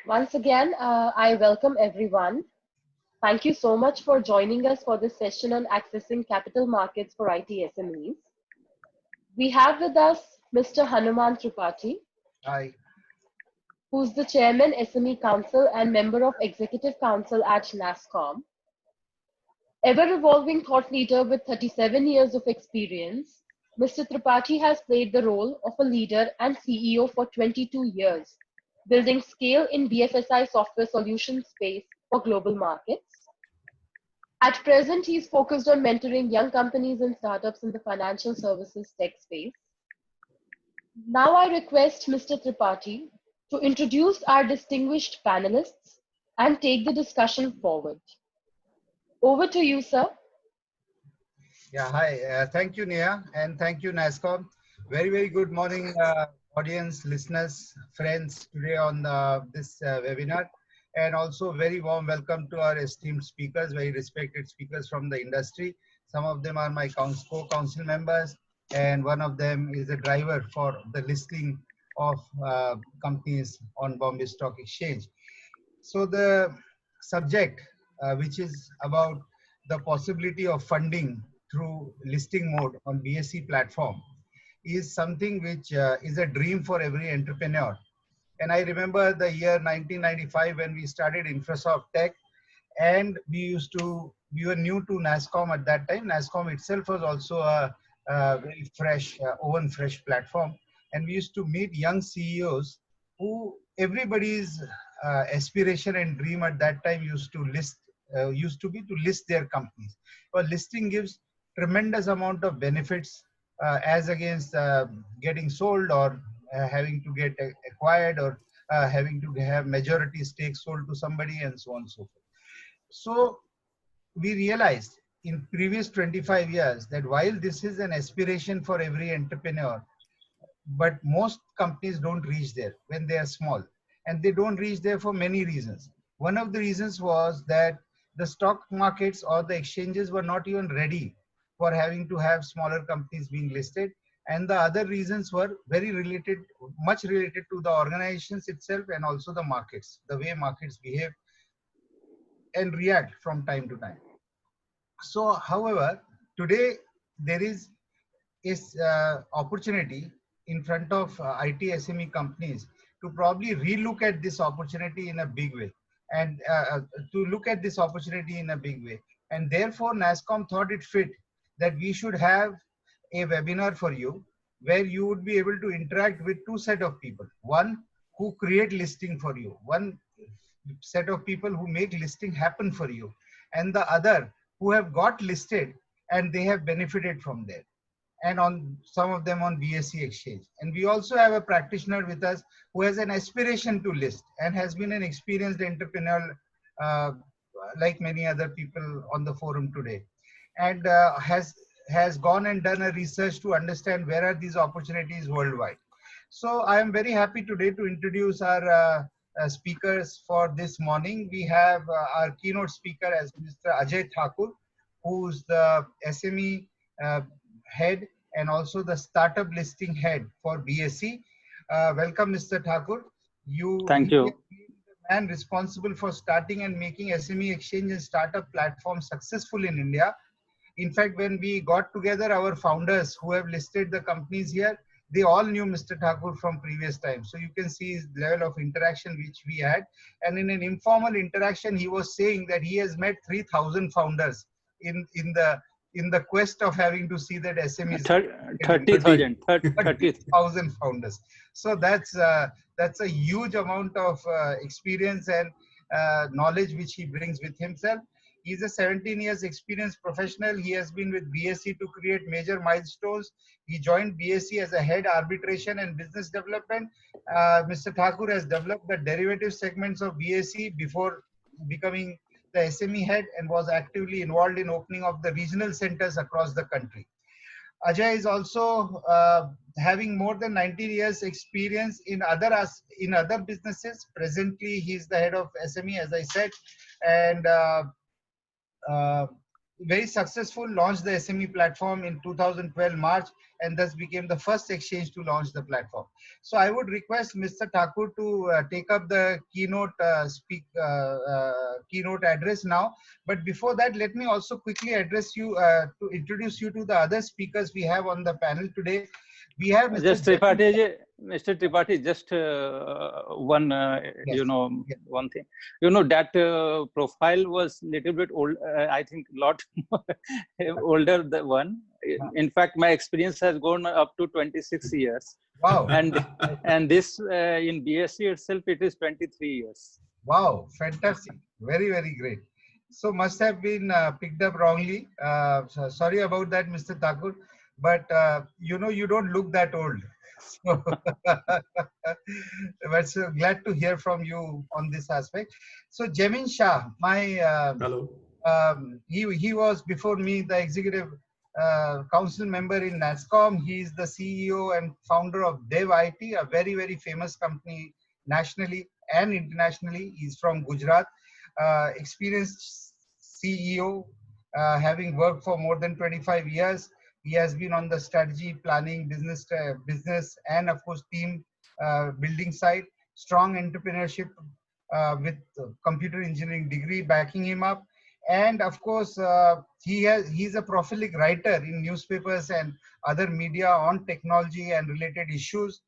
Once again, I welcome everyone. Thank you so much for joining us for this session on accessing capital markets for IT SMEs. We have with us Mr. Hanuman Tripathi, Hi. who's the Chairman SME Council and member of Executive Council at NASSCOM. Ever-evolving thought leader with 37 years of experience, Mr. Tripathi has played the role of a leader and CEO for 22 years, building scale in BFSI software solution space for global markets. At present, he is focused on mentoring young companies and startups in the financial services tech space. Now I request Mr. Tripathi to introduce our distinguished panelists and take the discussion forward. Over to you, sir. Yeah, hi. Thank you, Neha, and thank you, NASSCOM. Very good morning, audience, listeners, friends, today on this webinar. And also very warm welcome to our esteemed speakers, very respected speakers from the industry. Some of them are my co-council members, and one of them is a driver for the listing of companies on Bombay Stock Exchange. So the subject, which is about the possibility of funding through listing mode on BSE platform, is something which is a dream for every entrepreneur. And I remember the year 1995 when we started Infrasoft Tech, and we were new to NASSCOM at that time. NASSCOM itself was also a very fresh, oven fresh platform. And we used to meet young CEOs who everybody's aspiration and dream at that time used to be to list their companies. But listing gives tremendous amount of benefits as against getting sold or having to get acquired or having to have majority stakes sold to somebody and so on and so forth. So we realized in previous 25 years that while this is an aspiration for every entrepreneur, but most companies don't reach there when they are small, and they don't reach there for many reasons. One of the reasons was that the stock markets or the exchanges were not even ready for having to have smaller companies being listed. And the other reasons were much related to the organizations itself and also the markets, the way markets behave and react from time to time. So, however, today there is opportunity in front of IT SME companies to probably relook at this opportunity in a big way, and And therefore, NASSCOM thought it fit that we should have a webinar for you where you would be able to interact with two set of people. One who create listing for you, one set of people who make listing happen for you, and the other who have got listed and they have benefited from there, and on some of them on BSE exchange. And we also have a practitioner with us who has an aspiration to list and has been an experienced entrepreneur like many other people on the forum today, and has gone and done a research to understand where are these opportunities worldwide. So I am very happy today to introduce our speakers for this morning. We have our keynote speaker as Mr. Ajay Thakur, who's the SME head and also the startup listing head for BSE. Welcome, Mr. Thakur. Thank you. The man responsible for starting and making SME exchange and startup platform successful in India. In fact, when we got together, our founders who have listed the companies here, they all knew Mr. Thakur from previous times. So you can see his level of interaction which we had. And in an informal interaction, he was saying that he has met 3,000 founders in the quest of having to see that SMEs 30,000 founders. So that's a huge amount of experience and knowledge which he brings with himself. He's a 17 years experienced professional. He has been with BSE to create major milestones. He joined BSE as a head arbitration and business development. Mr. Thakur has developed the derivative segments of BSE before becoming the SME head, and was actively involved in opening of the regional centers across the country. Ajay is also having more than 19 years experience in other businesses. Presently, he is the head of SME, as I said, and very successful, launched the SME platform in 2012 March, and thus became the first exchange to launch the platform. So I would request Mr. Thakur to take up the keynote address now. But before that, let me also quickly address you to introduce you to the other speakers we have on the panel today. We have Mr. Just Tripathi, Mr. Tripathi, just one, Yes. Yes. one thing. That profile was little bit old. I think lot older than one. In fact, my experience has gone up to 26 years. Wow. And this in BSE itself, it is 23 years. Wow, fantastic. Very, very great. So must have been picked up wrongly. So sorry about that, Mr. Thakur. But you don't look that old. So but so glad to hear from you on this aspect. So Jaimin Shah, my hello. He was before me the executive council member in NASSCOM. He is the CEO and founder of Dev IT, a very, very famous company nationally and internationally. He's from Gujarat, experienced CEO, having worked for more than 25 years. He has been on the strategy, planning, business, and of course team building side. Strong entrepreneurship with computer engineering degree backing him up. And of course, he's a prolific writer in newspapers and other media on technology and related issues.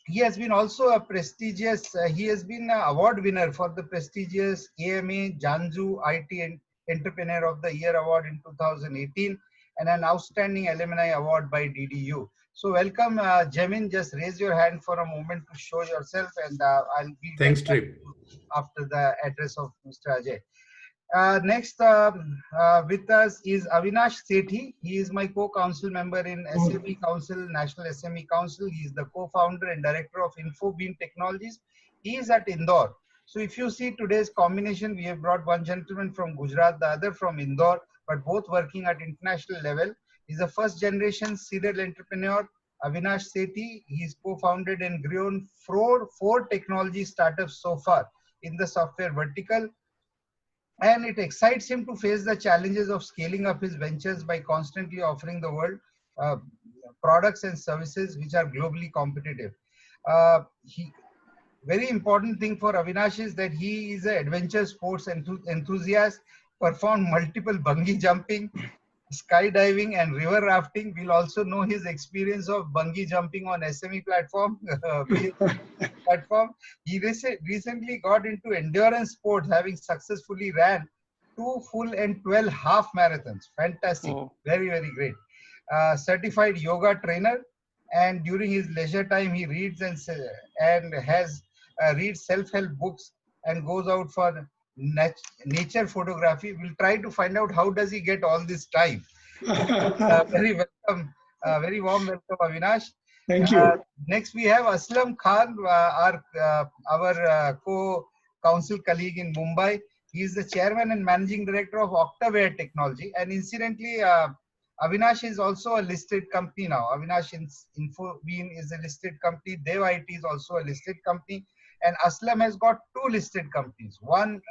He has been also a prestigious, he has been an award winner for the prestigious AMA Janju IT Entrepreneur of the Year Award in 2018 and an outstanding alumni award by DDU. So welcome, Jaimin. Just raise your hand for a moment to show yourself, and I'll be Thanks, Trip. after the address of Mr. Ajay. Next with us is Avinash Sethi. He is my co-council member in SME Council, National SME Council. He is the co-founder and director of InfoBeans Technologies. He is at Indore. So if you see today's combination, we have brought one gentleman from Gujarat, the other from Indore, but both working at international level. He's a first generation serial entrepreneur, Avinash Sethi. He's co-founded and grown four technology startups so far in the software vertical. And it excites him to face the challenges of scaling up his ventures by constantly offering the world products and services which are globally competitive. Very important thing for Avinash is that he is an adventure sports enthusiast, performed multiple bungee jumping, skydiving and river rafting. We'll also know his experience of bungee jumping on SME platform. He recently got into endurance sports, having successfully ran 2 full and 12 half marathons. Fantastic. Oh. Very, very great. Certified yoga trainer, and during his leisure time he reads and has reads self-help books and goes out for nature photography. We'll try to find out how does he get all this time. Very welcome, very warm welcome, Avinash. Thank you. Next we have Aslam Khan, our co-council colleague in Mumbai. He is the chairman and managing director of Octaware Technology, and incidentally Avinash is also a listed company now. Avinash InfoBeans is a listed company. Dev IT is also a listed company. And Aslam has got 2 listed companies, one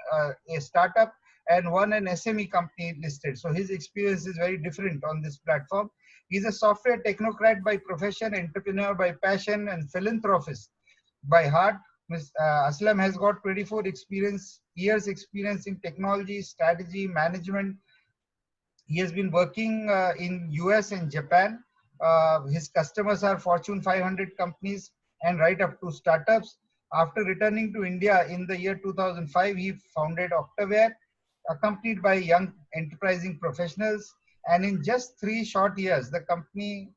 a startup and one an SME company listed. So his experience is very different on this platform. He's a software technocrat by profession, entrepreneur by passion, and philanthropist by heart. Aslam has got 24 years experience in technology, strategy, management. He has been working in US and Japan. His customers are Fortune 500 companies and right up to startups. After returning to India in the year 2005, he founded Octaware, accompanied by young enterprising professionals. And in just 3 short years, the company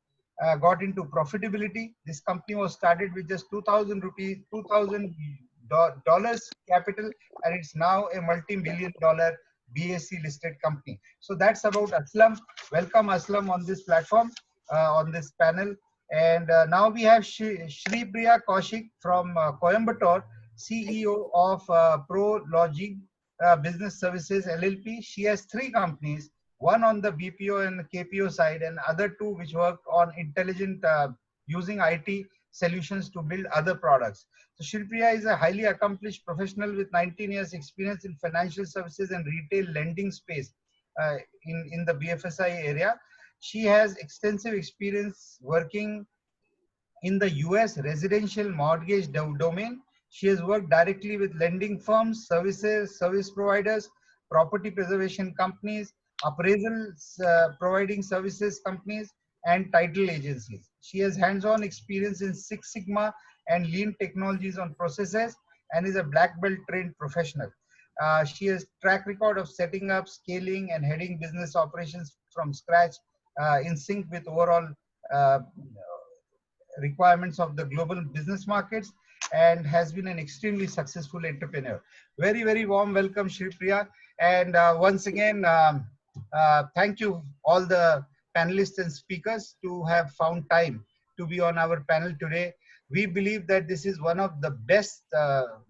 got into profitability. This company was started with just $2,000 capital, and it's now a multi-million-dollar BSE listed company. So that's about Aslam. Welcome, Aslam, on this platform, on this panel. And now we have Sreepriya Kowshik from Coimbatore, CEO of Prologiq Business Services LLP. She has 3 companies, one on the BPO and KPO side, and other 2 which work on intelligent using IT solutions to build other products. So Sreepriya is a highly accomplished professional with 19 years experience in financial services and retail lending space, in the BFSI area. She has extensive experience working in the US residential mortgage domain. She has worked directly with lending firms, service providers, property preservation companies, appraisal providing services companies, and title agencies. She has hands-on experience in Six Sigma and lean technologies on processes and is a black belt trained professional. She has track record of setting up, scaling, and heading business operations from scratch in sync with overall uh, requirements of the global business markets, and has been an extremely successful entrepreneur. Very, very warm welcome, Sreepriya. And once again, thank you all the panelists and speakers to have found time to be on our panel today. We believe that this is one of the best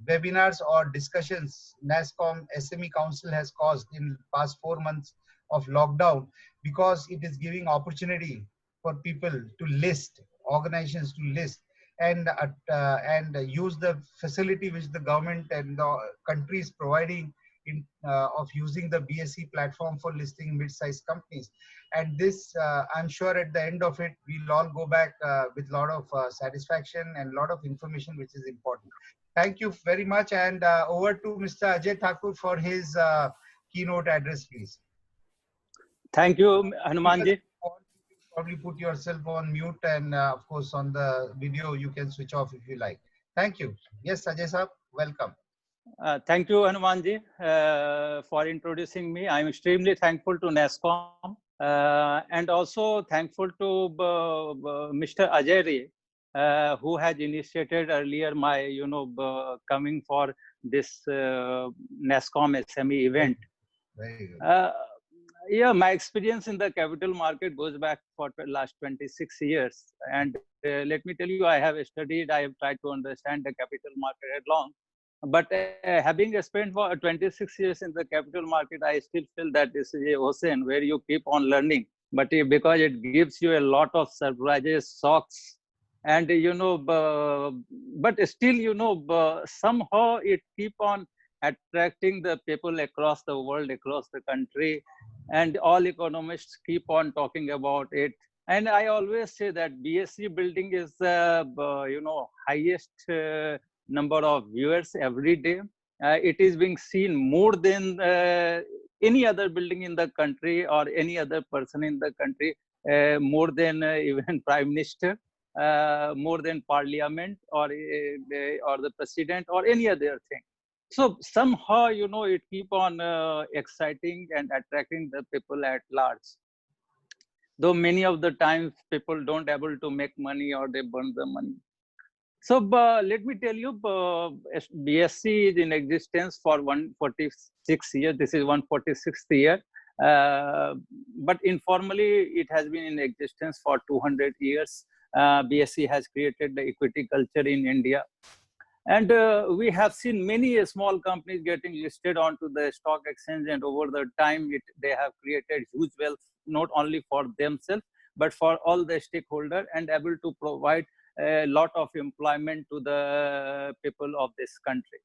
webinars or discussions NASSCOM SME Council has caused in past 4 months of lockdown, because it is giving opportunity for people to list, organizations to list, and use the facility which the government and the country is providing of using the BSE platform for listing mid-sized companies. And this, I'm sure at the end of it, we'll all go back with a lot of satisfaction and a lot of information which is important. Thank you very much. And over to Mr. Ajay Thakur for his keynote address, please. Thank you, Hanumanji. Probably put yourself on mute, and of course on the video you can switch off if you like. Thank you. Yes, Ajay sir, welcome. Thank you, Hanumanji, for introducing me. I'm extremely thankful to NASSCOM and also thankful to Mr. Ajay, who has initiated earlier my, coming for this NASSCOM SME event. Very good. Yeah, my experience in the capital market goes back for the last 26 years. And let me tell you, I have studied, I have tried to understand the capital market at long. But having spent for 26 years in the capital market, I still feel that this is a ocean where you keep on learning. But because it gives you a lot of surprises, shocks, and but still, somehow it keep on attracting the people across the world, across the country, and all economists keep on talking about it. And I always say that BSE building is the highest number of viewers every day. It is being seen more than any other building in the country or any other person in the country, more than even Prime Minister, more than Parliament or the President or any other thing. So somehow, it keep on exciting and attracting the people at large. Though many of the times people don't able to make money or they burn the money. So let me tell you, BSE is in existence for 146 years. This is 146th year. But informally, it has been in existence for 200 years. BSE has created the equity culture in India. And we have seen many small companies getting listed onto the stock exchange, and over the time, they have created huge wealth, not only for themselves, but for all the stakeholders, and able to provide a lot of employment to the people of this country.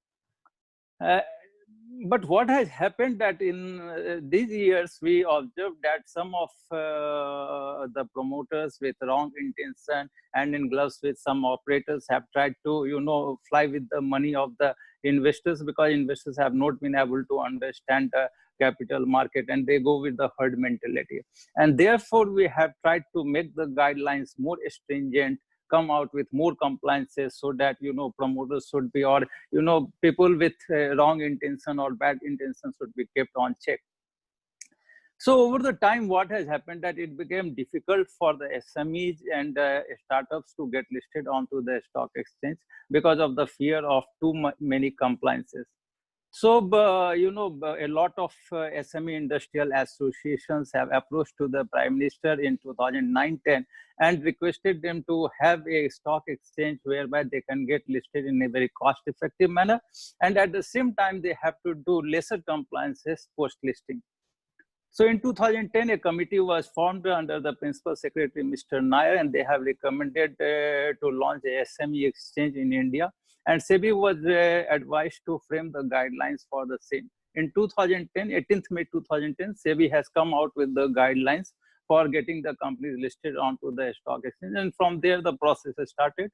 But what has happened that in these years, we observed that some of the promoters with wrong intention and in gloves with some operators have tried to, fly with the money of the investors, because investors have not been able to understand the capital market and they go with the herd mentality. And therefore, we have tried to make the guidelines more stringent, come out with more compliances, so that promoters should be, or people with wrong intention or bad intention should be kept on check. So over the time, what has happened that it became difficult for the SMEs and startups to get listed onto the stock exchange because of the fear of too many compliances. So, a lot of SME industrial associations have approached to the Prime Minister in 2009-10 and requested them to have a stock exchange whereby they can get listed in a very cost-effective manner. And at the same time, they have to do lesser compliances post-listing. So in 2010, a committee was formed under the Principal Secretary, Mr. Nair, and they have recommended to launch a SME exchange in India. And SEBI was advised to frame the guidelines for the same. In 2010, 18th May 2010, SEBI has come out with the guidelines for getting the companies listed onto the stock exchange, and from there the process has started.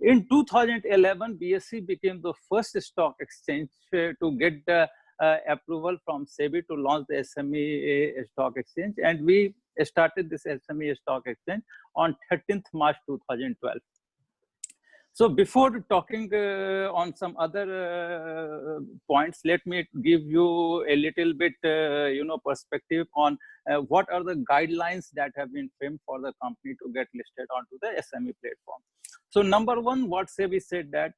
In 2011, BSE became the first stock exchange to get the approval from SEBI to launch the SME stock exchange, and we started this SME stock exchange on 13th March 2012. So before talking on some other points, let me give you a little bit, perspective on what are the guidelines that have been framed for the company to get listed onto the SME platform. So number one, what SEBI said that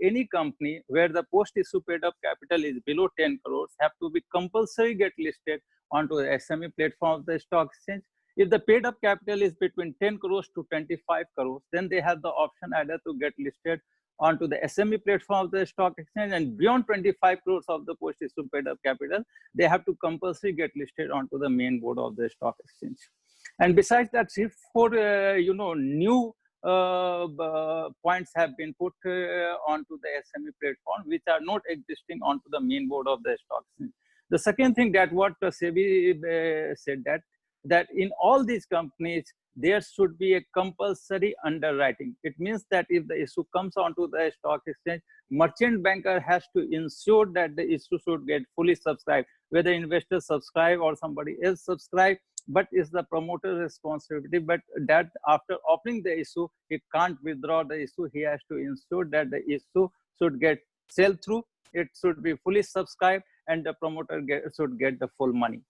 any company where the post-issue paid-up capital is below 10 crores have to be compulsory get listed onto the SME platform of the stock exchange. If the paid up capital is between 10 crores to 25 crores, then they have the option either to get listed onto the SME platform of the stock exchange, and beyond 25 crores of the post-issue paid up capital, they have to compulsory get listed onto the main board of the stock exchange. And besides that, for new points have been put onto the SME platform, which are not existing onto the main board of the stock exchange. The second thing that what SEBI said that in all these companies, there should be a compulsory underwriting. It means that if the issue comes onto the stock exchange, merchant banker has to ensure that the issue should get fully subscribed, whether investors subscribe or somebody else subscribe, but it's the promoter's responsibility. But that after opening the issue, he can't withdraw the issue. He has to ensure that the issue should get sell through, it should be fully subscribed, and the promoter should get the full money.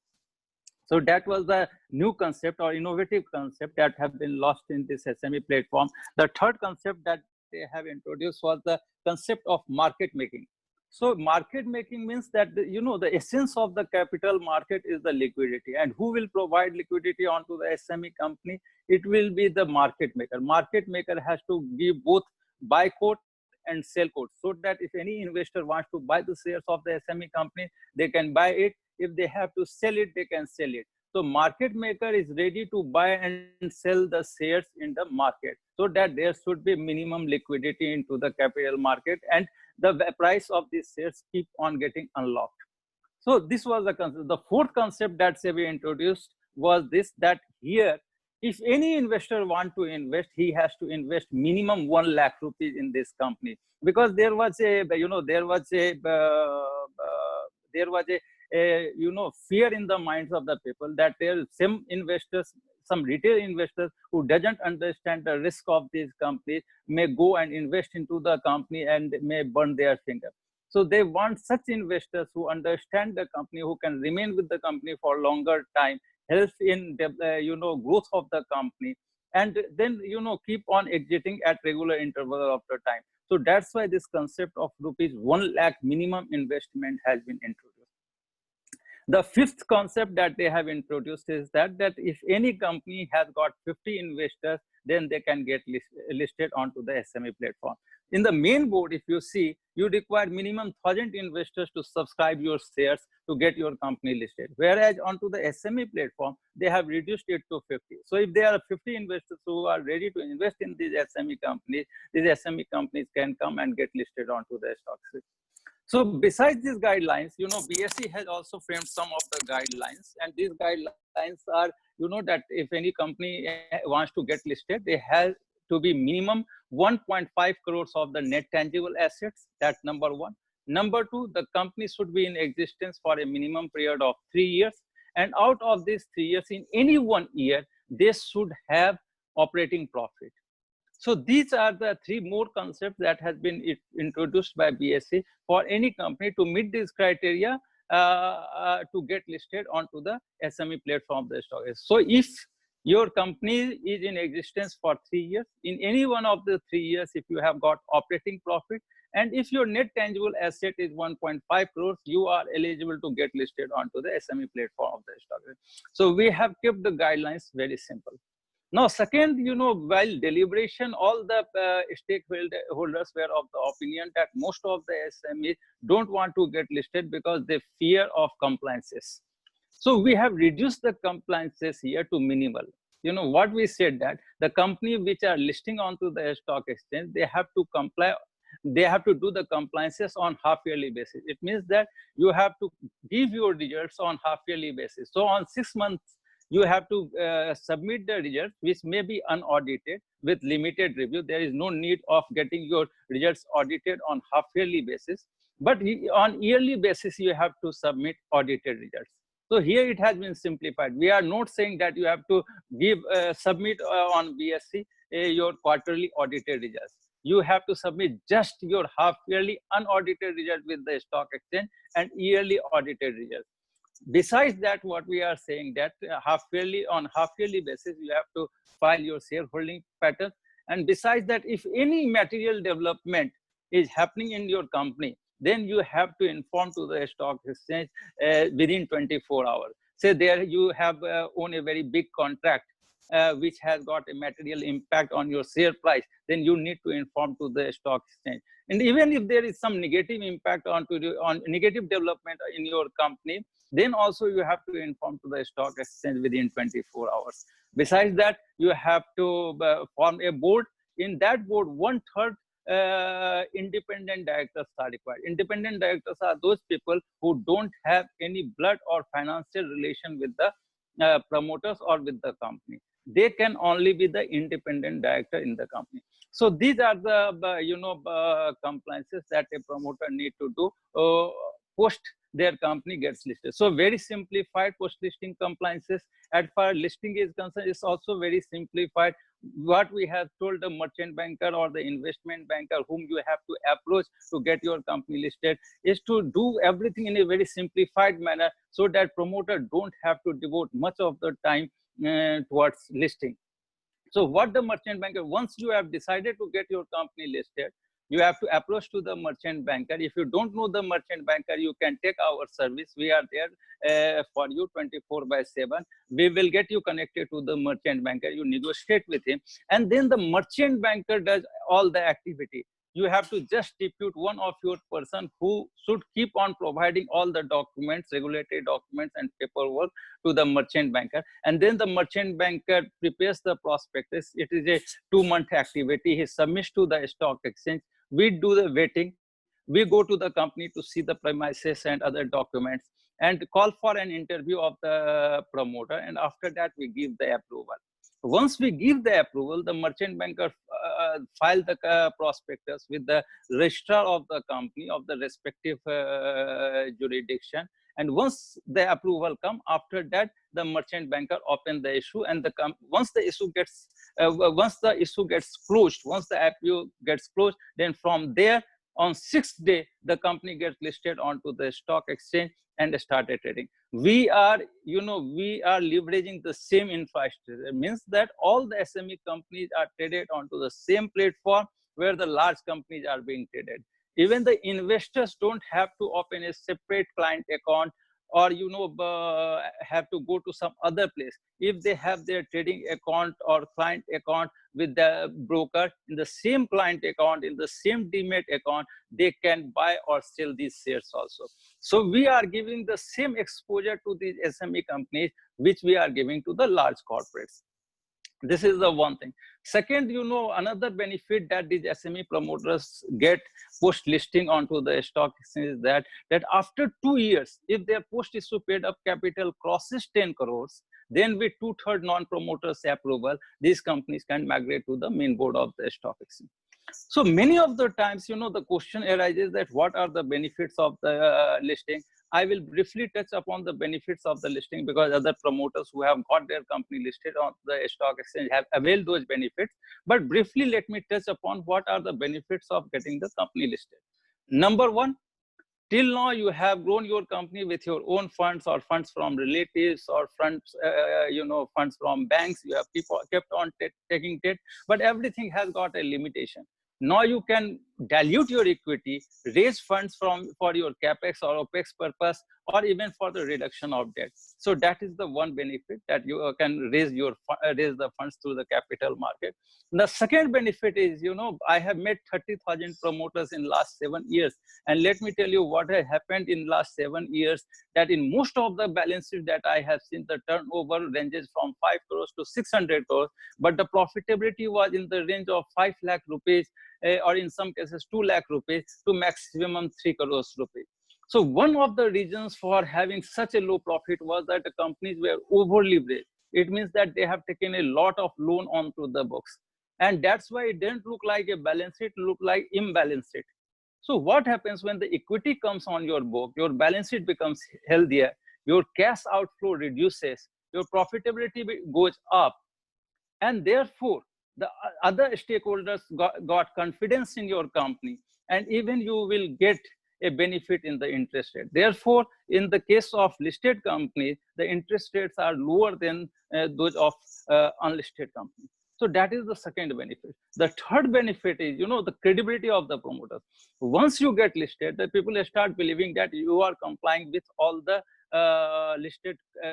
So that was the new concept or innovative concept that have been lost in this SME platform. The third concept that they have introduced was the concept of market making. So market making means that, the essence of the capital market is the liquidity. And who will provide liquidity onto the SME company? It will be the market maker. Market maker has to give both buy quote and sell quote, so that if any investor wants to buy the shares of the SME company, they can buy it. If they have to sell it, they can sell it. So market maker is ready to buy and sell the shares in the market, so that there should be minimum liquidity into the capital market, and the price of these shares keep on getting unlocked. So this was the concept. The fourth concept that SEBI introduced was this, that here, if any investor want to invest, he has to invest minimum 1 lakh rupees in this company, because there was a fear in the minds of the people that there are some investors, some retail investors who doesn't understand the risk of these companies may go and invest into the company and may burn their finger. So they want such investors who understand the company, who can remain with the company for longer time, help in the growth of the company, and then keep on exiting at regular interval of the time. So that's why this concept of rupees 1 lakh minimum investment has been introduced. The fifth concept that they have introduced is that if any company has got 50 investors, then they can get listed onto the SME platform. In the main board, if you see, you require minimum 1,000 investors to subscribe your shares to get your company listed. Whereas onto the SME platform, they have reduced it to 50. So if there are 50 investors who are ready to invest in these SME companies can come and get listed onto the stock exchange. So besides these guidelines, BSE has also framed some of the guidelines, and these guidelines are, that if any company wants to get listed, they have to be minimum 1.5 crores of the net tangible assets. That's number one. Number two, the company should be in existence for a minimum period of 3 years. And out of these 3 years, in any 1 year, they should have operating profit. So these are the 3 more concepts that has been introduced by BSE for any company to meet these criteria to get listed onto the SME platform of the stock exchange. So if your company is in existence for 3 years, in any one of the 3 years, if you have got operating profit, and if your net tangible asset is 1.5 crores, you are eligible to get listed onto the SME platform of the stock exchange. So we have kept the guidelines very simple. Now, second, while deliberation, all the stakeholders were of the opinion that most of the SMEs don't want to get listed because they fear of compliances. So we have reduced the compliances here to minimal. What we said that the company which are listing onto the stock exchange, they have to comply they have to do the compliances on half-yearly basis. It means that you have to give your results on half-yearly basis. So on 6 months, you have to submit the results, which may be unaudited with limited review. There is no need of getting your results audited on half-yearly basis. But on yearly basis, you have to submit audited results. So here it has been simplified. We are not saying that you have to give submit on BSE your quarterly audited results. You have to submit just your half-yearly unaudited result with the stock exchange and yearly audited results. Besides that, what we are saying that on half-yearly basis, you have to file your shareholding pattern. And besides that, if any material development is happening in your company, then you have to inform to the stock exchange within 24 hours. Say there you have own a very big contract which has got a material impact on your share price, then you need to inform to the stock exchange. And even if there is some negative impact on negative development in your company, then also you have to inform to the stock exchange within 24 hours. Besides that, you have to form a board. In that board, 1/3 independent directors are required. Independent directors are those people who don't have any blood or financial relation with the promoters or with the company. They can only be the independent director in the company. So these are the compliances that a promoter need to do post their company gets listed. So very simplified post-listing compliances. As far as listing is concerned, it's also very simplified. What we have told the merchant banker or the investment banker whom you have to approach to get your company listed is to do everything in a very simplified manner, so that promoter don't have to devote much of the time towards listing. So what the merchant banker, once you have decided to get your company listed, you have to approach to the merchant banker. If you don't know the merchant banker, you can take our service. We are there for you 24/7. We will get you connected to the merchant banker. You negotiate with him, and then the merchant banker does all the activity. You have to just depute one of your person who should keep on providing all the documents, regulatory documents and paperwork to the merchant banker. And then the merchant banker prepares the prospectus. It is a 2-month activity. He submits to the stock exchange. We do the vetting. We go to the company to see the premises and other documents and call for an interview of the promoter. And after that, we give the approval. Once we give the approval, the merchant banker file the prospectus with the registrar of the company of the respective jurisdiction. And once the approval come, after that, the merchant banker open the issue, and once the issue gets closed, once the IPO gets closed, then from there on 6th day, the company gets listed onto the stock exchange and started trading. We are leveraging the same infrastructure. It means that all the SME companies are traded onto the same platform where the large companies are being traded. Even the investors don't have to open a separate client account or have to go to some other place. If they have their trading account or client account with the broker, in the same client account, in the same demat account, they can buy or sell these shares also. So we are giving the same exposure to these SME companies which we are giving to the large corporates. This is the one thing. Second, another benefit that these SME promoters get post-listing onto the stock exchange is that after 2 years, if their post-issue paid-up capital crosses 10 crores, then with 2/3 non-promoters approval, these companies can migrate to the main board of the stock exchange. So many of the times, the question arises that what are the benefits of the listing? I will briefly touch upon the benefits of the listing because other promoters who have got their company listed on the stock exchange have availed those benefits. But briefly, let me touch upon what are the benefits of getting the company listed. Number one, till now you have grown your company with your own funds or funds from relatives or funds, funds from banks. You have kept on taking debt, but everything has got a limitation. Now you can dilute your equity, raise funds for your capex or opex purpose, or even for the reduction of debt. So that is the one benefit, that you can raise the funds through the capital market. The second benefit is, I have met 30,000 promoters in last 7 years, and let me tell you what has happened in last 7 years. That in most of the balance sheet that I have seen, the turnover ranges from 5 crores to 600 crores, but the profitability was in the range of 5 lakh rupees or in some cases 2 lakh rupees to maximum 3 crores rupees. So one of the reasons for having such a low profit was that the companies were over leveraged. It means that they have taken a lot of loan onto the books. And that's why it didn't look like a balance sheet, look like imbalance sheet. So what happens when the equity comes on your book, your balance sheet becomes healthier, your cash outflow reduces, your profitability goes up, and therefore the other stakeholders got confidence in your company, and even you will get a benefit in the interest rate. Therefore, in the case of listed companies, the interest rates are lower than those of unlisted companies. So that is the second benefit. The third benefit is, the credibility of the promoters. Once you get listed, the people start believing that you are complying with all the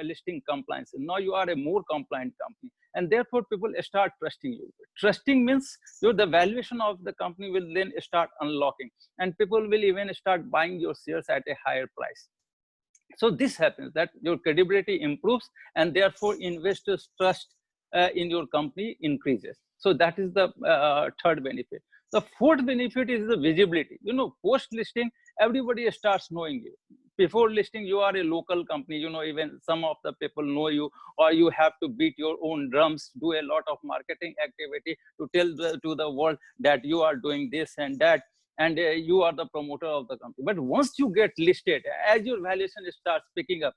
listing compliance. Now you are a more compliant company, and therefore people start trusting you. Trusting means the valuation of the company will then start unlocking, and people will even start buying your shares at a higher price. So this happens, that your credibility improves, and therefore investors' trust in your company increases. So that is the third benefit. The fourth benefit is the visibility. Post listing, everybody starts knowing you. Before listing, you are a local company, even some of the people know you, or you have to beat your own drums, do a lot of marketing activity to tell to the world that you are doing this and that, and you are the promoter of the company. But once you get listed, as your valuation starts picking up,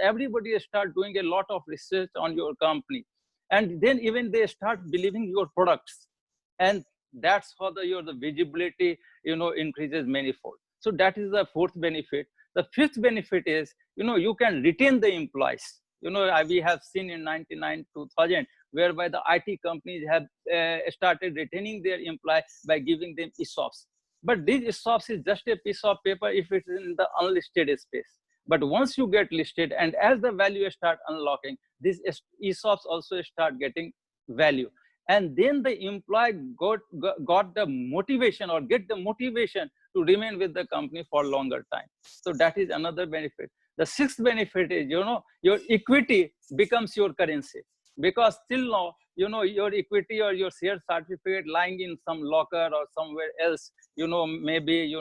everybody start doing a lot of research on your company, and then even they start believing your products, and that's how the visibility increases manifold. So that is the fourth benefit. The fifth benefit is, you can retain the employees. We have seen in 99, 2000, whereby the IT companies have started retaining their employees by giving them ESOPs. But these ESOPs is just a piece of paper if it's in the unlisted space. But once you get listed, and as the value start unlocking, these ESOPs also start getting value. And then the employee got the motivation, or get the motivation to remain with the company for longer time. So that is another benefit. The sixth benefit is, your equity becomes your currency, because till now, your equity or your share certificate lying in some locker or somewhere else, maybe,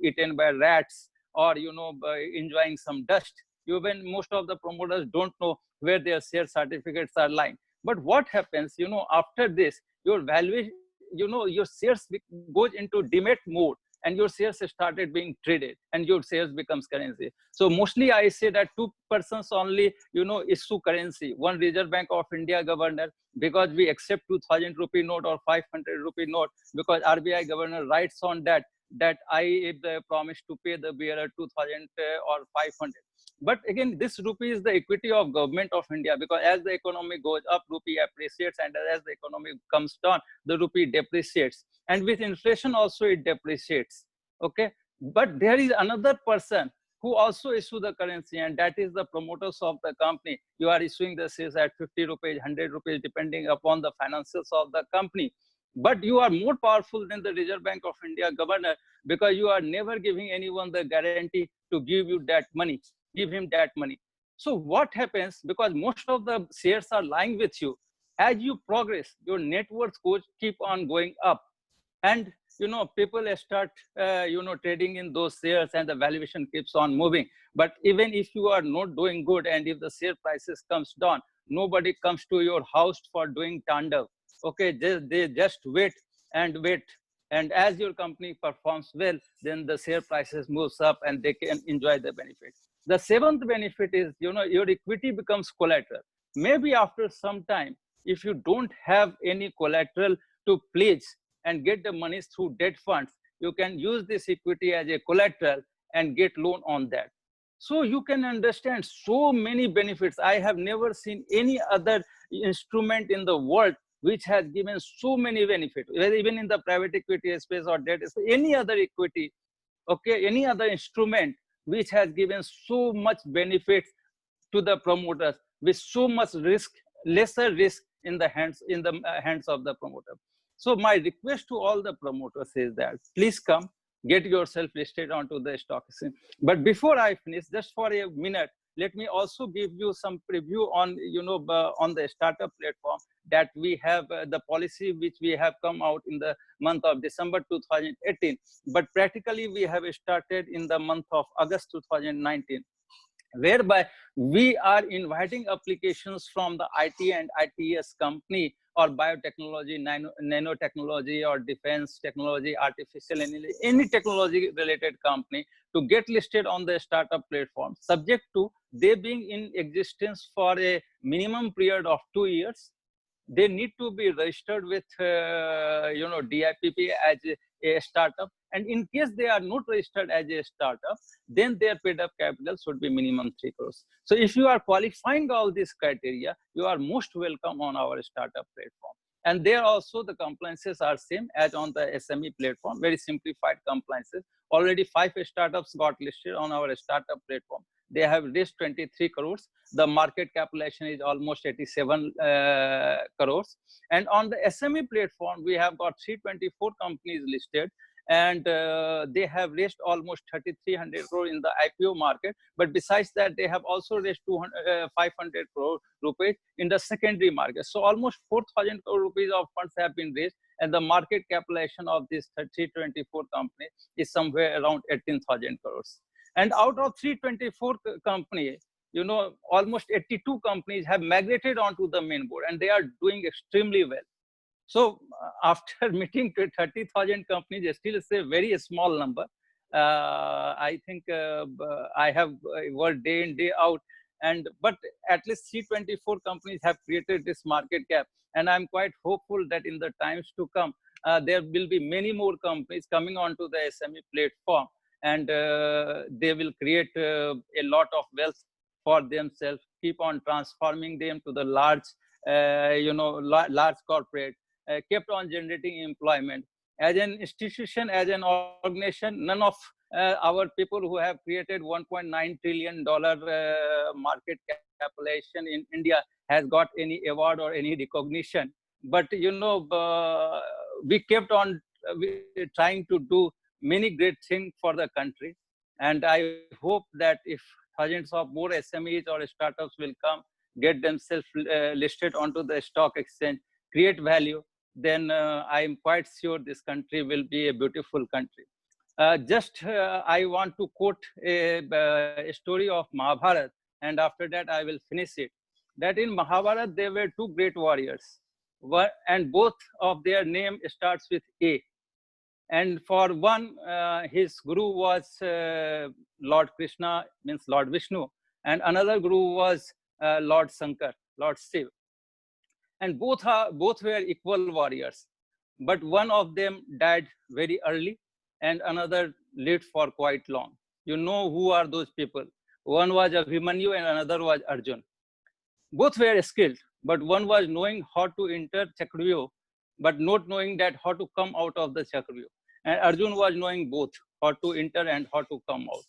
eaten by rats, or, enjoying some dust. Even most of the promoters don't know where their share certificates are lying. But what happens, after this, your valuation, your shares goes into demat mode, and your shares started being traded, and your shares becomes currency. So mostly I say that two persons only, issue currency. One, Reserve Bank of India governor, because we accept 2000 rupee note or 500 rupee note, because RBI governor writes on that I promise to pay the bearer 2000 or 500. But again, this rupee is the equity of government of India, because as the economy goes up, rupee appreciates, and as the economy comes down, the rupee depreciates. And with inflation also it depreciates. Okay. But there is another person who also issue the currency, and that is the promoters of the company. You are issuing the shares at 50 rupees, 100 rupees, depending upon the finances of the company. But you are more powerful than the Reserve Bank of India governor, because you are never giving anyone the guarantee to give you that money, give him that money. So what happens, because most of the shares are lying with you, as you progress, your net worth keep on going up, and people start trading in those shares, and the valuation keeps on moving. But even if you are not doing good, and if the share prices comes down, nobody comes to your house for doing tandav. Okay, they just wait and wait, and as your company performs well, then the share prices moves up, and they can enjoy the benefit. The seventh benefit is, your equity becomes collateral. Maybe after some time, if you don't have any collateral to pledge and get the money through debt funds, you can use this equity as a collateral and get loan on that. So you can understand so many benefits. I have never seen any other instrument in the world which has given so many benefits, even in the private equity space or debt space, any other equity, okay, any other instrument which has given so much benefits to the promoters with so much risk, lesser risk in the hands of the promoter. So my request to all the promoters is that please come, get yourself listed onto the stock exchange. But before I finish, just for a minute, let me also give you some preview on, on the startup platform that we have the policy which we have come out in the month of December 2018, but practically we have started in the month of August 2019, whereby we are inviting applications from the IT and ITS company or biotechnology, nanotechnology or defense technology, artificial intelligence, any technology related company to get listed on the startup platform, subject to they being in existence for a minimum period of 2 years. They need to be registered with DIPP as a startup, and in case they are not registered as a startup, then their paid up capital should be minimum 3 crores. So if you are qualifying all these criteria, you are most welcome on our startup platform. And there also the compliances are same as on the SME platform, very simplified compliances. Already 5 startups got listed on our startup platform. They have raised 23 crores. The market capitalization is almost 87 crores. And on the SME platform, we have got 324 companies listed, and they have raised almost 3,300 crore in the IPO market. But besides that, they have also raised 500 crore rupees in the secondary market. So almost 4,000 crore rupees of funds have been raised, and the market capitalization of this 324 companies is somewhere around 18,000 crores. And out of 324 companies, almost 82 companies have migrated onto the main board, and they are doing extremely well. So after meeting 30,000 companies, still it's a very small number. I think I have worked day in, day out, but at least 324 companies have created this market cap. And I'm quite hopeful that in the times to come, there will be many more companies coming onto the SME platform, and they will create a lot of wealth for themselves, keep on transforming them to the large, large corporate, kept on generating employment. As an institution, as an organization, none of our people who have created $1.9 trillion market capitalization in India has got any award or any recognition. But, we kept on trying to do many great things for the country. And I hope that if thousands of more SMEs or startups will come, get themselves listed onto the stock exchange, create value, then I am quite sure this country will be a beautiful country. I want to quote a story of Mahabharata, and after that I will finish it. That in Mahabharata there were 2 great warriors, and both of their name starts with A. And for one, his guru was Lord Krishna, means Lord Vishnu, and another guru was Lord Shankar, Lord Shiv. And both were equal warriors, but one of them died very early, and another lived for quite long. You know who are those people? One was Abhimanyu, and another was Arjun. Both were skilled, but one was knowing how to enter Chakravyuh, but not knowing that how to come out of the Chakravyuh. And Arjun was knowing both, how to enter and how to come out.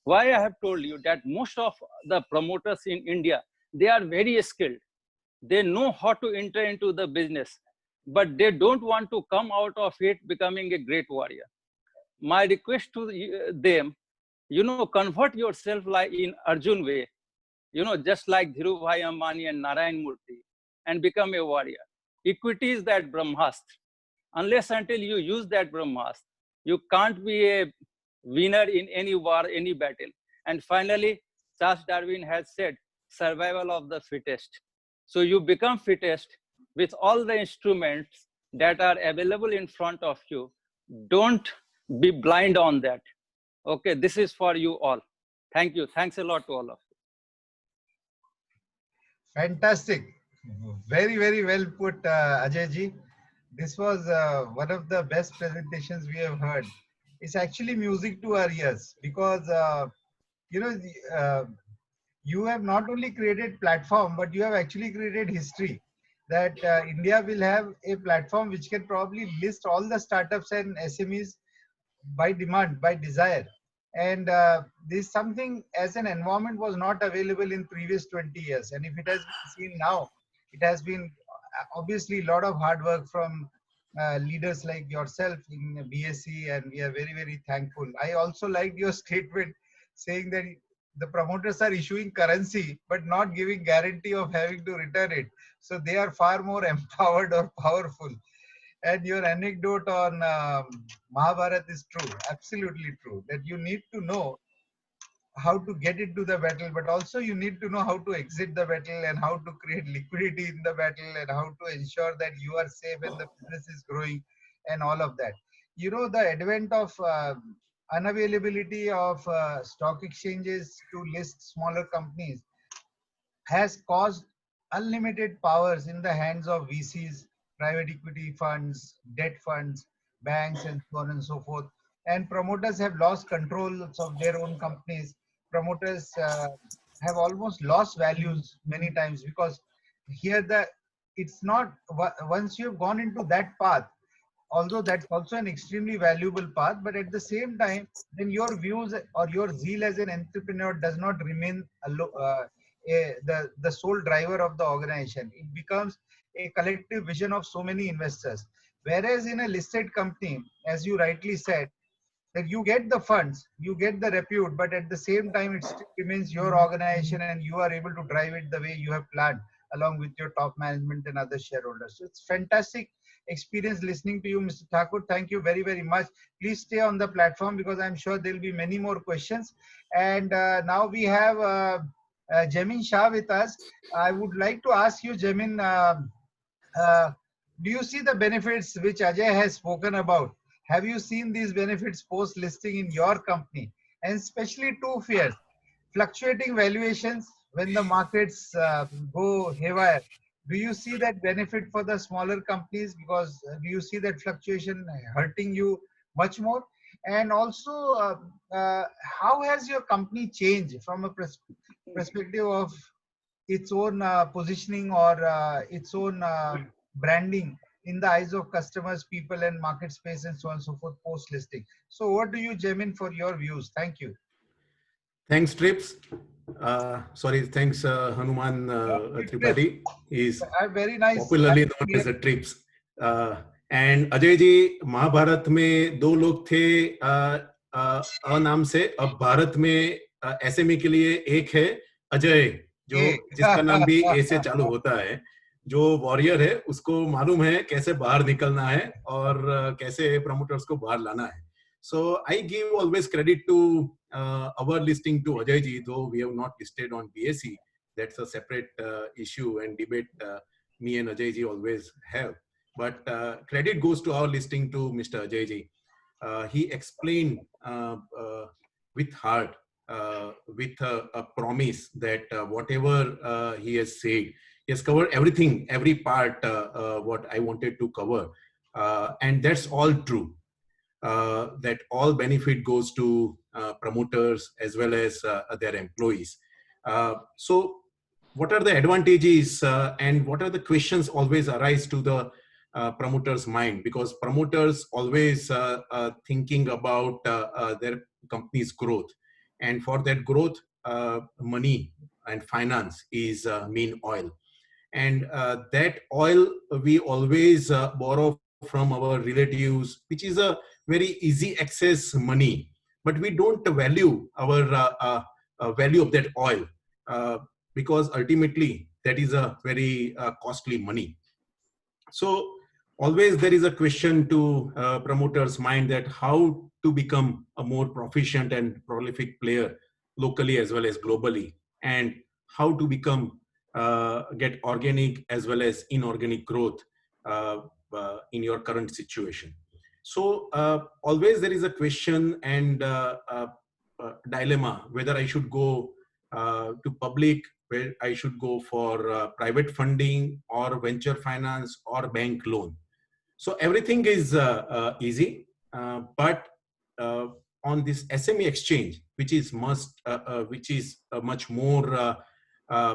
Why I have told you that most of the promoters in India, they are very skilled. They know how to enter into the business, but they don't want to come out of it becoming a great warrior. My request to them, convert yourself like in Arjun way, just like Dhirubhai Ambani and Narayan Murthy, and become a warrior. Equity is that Brahmastra. Unless until you use that Brahmastra, you can't be a winner in any war, any battle. And finally, Charles Darwin has said, survival of the fittest. So you become fittest with all the instruments that are available in front of you. Don't be blind on that. Okay, this is for you all. Thank you. Thanks a lot to all of you. Fantastic. Very, very well put, Ajay ji. This was one of the best presentations we have heard. It's actually music to our ears because, you have not only created platform, but you have actually created history. That India will have a platform which can probably list all the startups and SMEs by demand, by desire. And this something as an environment was not available in previous 20 years. And if it has been seen now, it has been obviously a lot of hard work from leaders like yourself in BSE, and we are very, very thankful. I also liked your statement saying that the promoters are issuing currency, but not giving guarantee of having to return it. So they are far more empowered or powerful. And your anecdote on Mahabharata is true, absolutely true, that you need to know how to get into the battle, but also you need to know how to exit the battle and how to create liquidity in the battle and how to ensure that you are safe and the business is growing and all of that. You know, the advent of unavailability of stock exchanges to list smaller companies has caused unlimited powers in the hands of VCs, private equity funds, debt funds, banks, and so on and so forth. And promoters have lost control of their own companies. Promoters have almost lost values many times because here it's not once you've gone into that path, although that's also an extremely valuable path, but at the same time, then your views or your zeal as an entrepreneur does not remain the sole driver of the organization. It becomes a collective vision of so many investors. Whereas in a listed company, as you rightly said, that you get the funds, you get the repute, but at the same time, it still remains your organization and you are able to drive it the way you have planned along with your top management and other shareholders. So it's fantastic experience listening to you, Mr. Thakur. Thank you very, very much. Please stay on the platform because I'm sure there'll be many more questions. And now we have Jaimin Shah with us. I would like to ask you, Jaimin, uh, do you see the benefits which Ajay has spoken about? Have you seen these benefits post listing in your company? And especially two fears: fluctuating valuations when the markets go haywire. Do you see that benefit for the smaller companies? Because do you see that fluctuation hurting you much more? And also, how has your company changed from a perspective of its own positioning or its own branding in the eyes of customers, people, and market space, and so on and so forth post listing? So, what do you, Jaimin, for your views? Thank you. Thanks, Trips. Thanks, Hanuman Tripathi. Is Very nice. popularly known as a Trips. And Ajay ji, Mahabharat में दो लोग थे अ नाम से, अब भारत में SME के लिए एक है अजय, जो जिसका नाम भी ए से चालू होता है, जो वॉरियर है, उसको मालूम है कैसे बाहर निकलना है और कैसे प्रमोटर्स को बाहर लाना है. So I give always credit to our listing to Ajay ji, though we have not listed on BSE. That's a separate issue and debate me and Ajay ji always have. But credit goes to our listing to Mr. Ajay ji. He explained with heart, with a promise that whatever he has said, he has covered everything, every part what I wanted to cover. And that's all true. That all benefit goes to promoters as well as their employees. So what are the advantages and what are the questions always arise to the promoters' mind? Because promoters always thinking about their company's growth. And for that growth, money and finance is main oil. And that oil we always borrow from our relatives, which is a very easy access money, but we don't value our value of that oil because ultimately that is a very costly money. So always there is a question to promoters' mind that how to become a more proficient and prolific player locally as well as globally, and how to become get organic as well as inorganic growth in your current situation. So always there is a question and dilemma whether I should go to public, where I should go for private funding or venture finance or bank loan. So everything is easy, but on this SME exchange, which is much more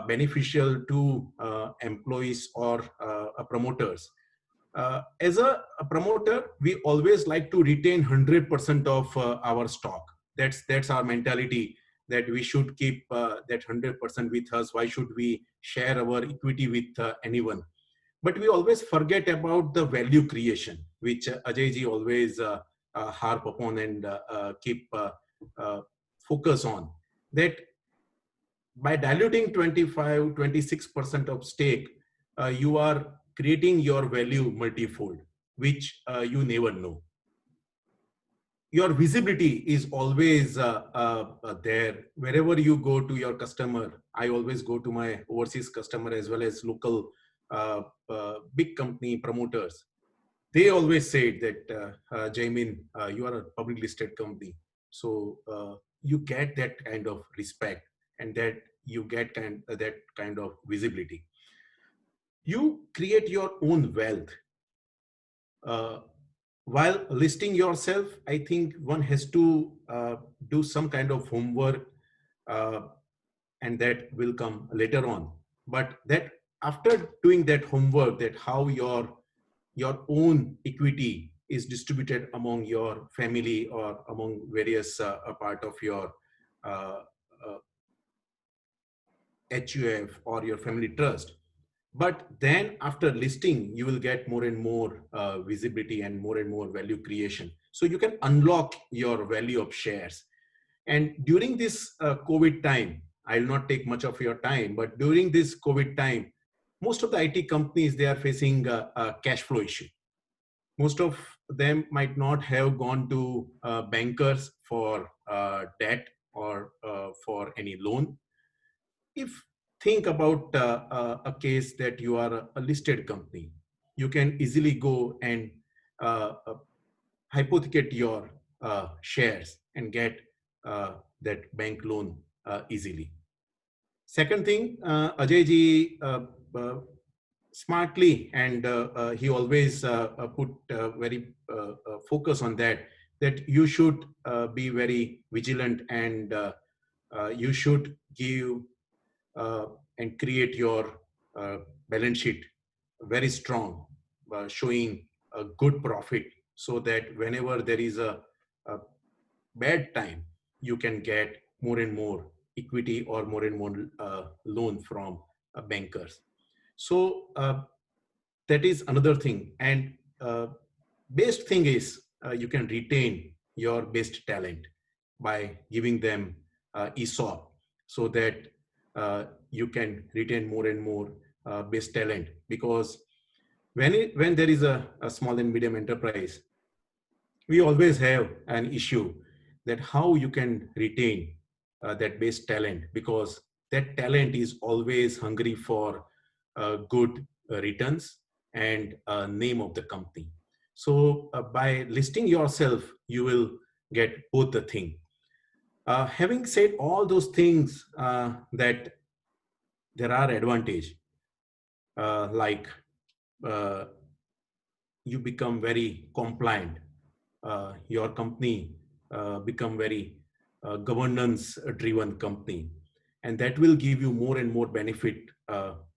beneficial to employees or promoters. As a promoter, we always like to retain 100% of our stock. That's our mentality, that we should keep that 100% with us. Why should we share our equity with anyone? But we always forget about the value creation, which Ajay ji always harp upon and keep focus on. That by diluting 26% of stake, you are creating your value multifold, which you never know. Your visibility is always there. Wherever you go to your customer, I always go to my overseas customer as well as local big company promoters. They always say that, Jaimin, you are a public listed company. So you get that kind of respect, and that you get that kind of visibility. You create your own wealth. While listing yourself, I think one has to do some kind of homework, uh, and that will come later on. But that after doing that homework, that how your own equity is distributed among your family or among various part of your uh, uh, HUF or your family trust. But then after listing, you will get more and more visibility and more value creation. So you can unlock your value of shares. And during this COVID time, I will not take much of your time, but during this COVID time, most of the IT companies, they are facing a cash flow issue. Most of them might not have gone to bankers for debt or for any loan. If think about a case that you are a listed company, you can easily go and hypothecate your shares and get that bank loan easily. Second thing, Ajay ji smartly, and he always put very focus on that you should be very vigilant, and you should give and create your balance sheet very strong, showing a good profit, so that whenever there is a bad time, you can get more and more equity or more and more loan from bankers. So that is another thing. And best thing is you can retain your best talent by giving them ESOP, so that you can retain more and more best talent. Because when there is a small and medium enterprise, we always have an issue that how you can retain that best talent, because that talent is always hungry for good returns and name of the company. So by listing yourself, you will get both the thing. Having said all those things, that there are advantage, like you become very compliant, your company become very governance driven company, and that will give you more and more benefit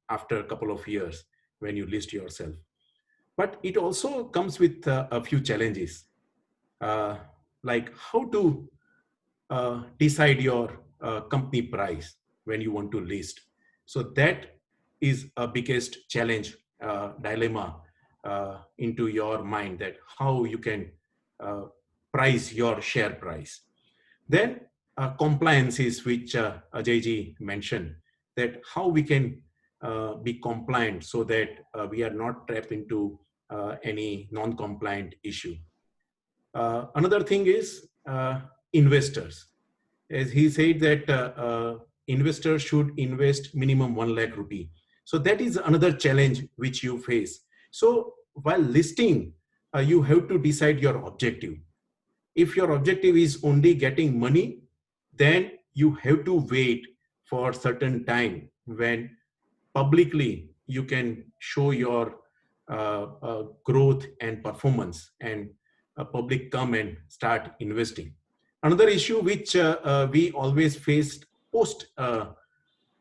after a couple of years when you list yourself. But it also comes with a few challenges, like how to decide your company price when you want to list. So that is a biggest challenge, dilemma into your mind, that how you can price your share price. Then compliances, which Ajay ji mentioned, that how we can be compliant so that we are not trapped into any non-compliant issue. Another thing is investors. As he said that investors should invest minimum 1 lakh rupee. So that is another challenge which you face. So while listing, you have to decide your objective. If your objective is only getting money, then you have to wait for certain time when publicly you can show your growth and performance, and public come and start investing. Another issue which we always faced post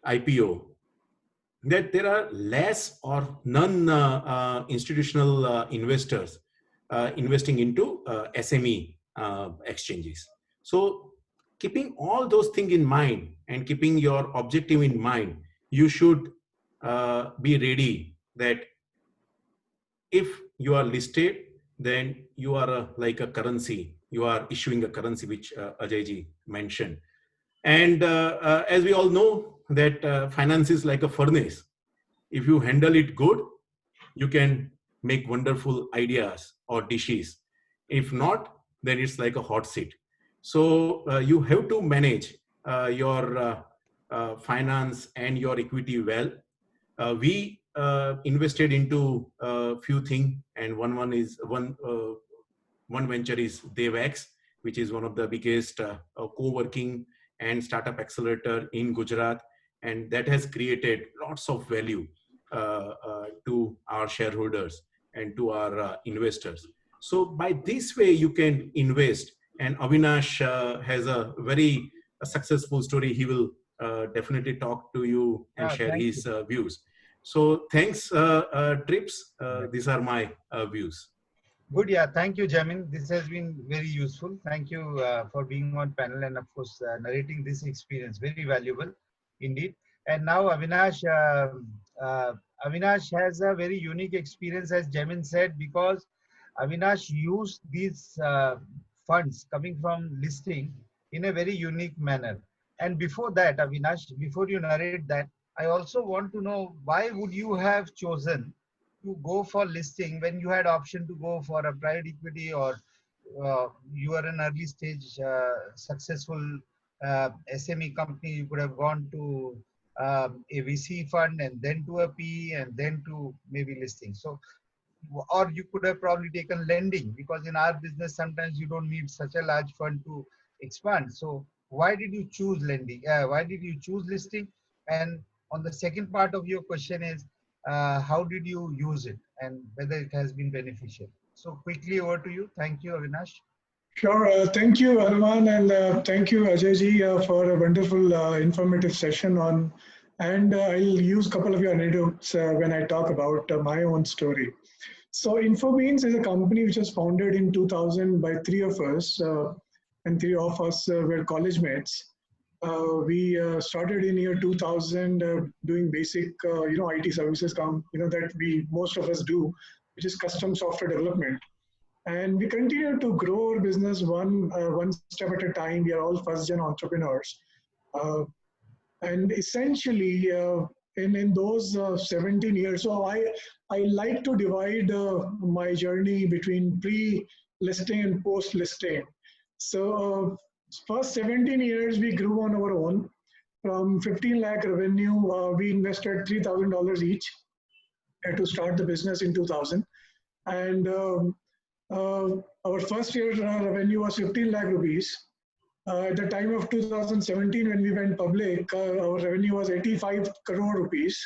IPO, that there are less or none institutional investors investing into SME exchanges. So keeping all those things in mind and keeping your objective in mind, you should be ready that if you are listed, then you are like a currency. You are issuing a currency, which Ajay ji mentioned. And as we all know, that finance is like a furnace. If you handle it good, you can make wonderful ideas or dishes. If not, then it's like a hot seat. So you have to manage your finance and your equity well. We invested into a few things, and one venture is DevX, which is one of the biggest co-working and startup accelerator in Gujarat, and that has created lots of value to our shareholders and to our investors. So by this way, you can invest. And Avinash has a very successful story. He will definitely talk to you and share his views. So thanks, Trips. These are my views. Good, yeah. Thank you, Jaimin. This has been very useful. Thank you for being on panel and, of course, narrating this experience. Very valuable indeed. And now Avinash has a very unique experience, as Jaimin said, because Avinash used these funds coming from listing in a very unique manner. And before that, Avinash, before you narrate that, I also want to know, why would you have chosen to go for listing when you had option to go for a private equity, or you are an early stage successful SME company? You could have gone to a VC fund and then to a PE and then to maybe listing. So, or you could have probably taken lending, because in our business sometimes you don't need such a large fund to expand. So why did you choose lending? Why did you choose listing? And on the second part of your question is, how did you use it and whether it has been beneficial? So quickly, over to you. Thank you, Avinash. Sure. Thank you, Hanuman, and thank you, Ajay ji, for a wonderful, informative session on. And I'll use a couple of your anecdotes when I talk about my own story. So, InfoBeans is a company which was founded in 2000 by three of us, and three of us were college mates. We started in year 2000 doing basic, IT services, that most of us do, which is custom software development. And we continue to grow our business one step at a time. We are all first-gen entrepreneurs. And essentially, in those 17 years, so I like to divide my journey between pre-listing and post-listing. So first 17 years, we grew on our own. From 15 lakh revenue, we invested $3,000 each to start the business in 2000. And our first year revenue was 15 lakh rupees. At the time of 2017, when we went public, our revenue was 85 crore rupees.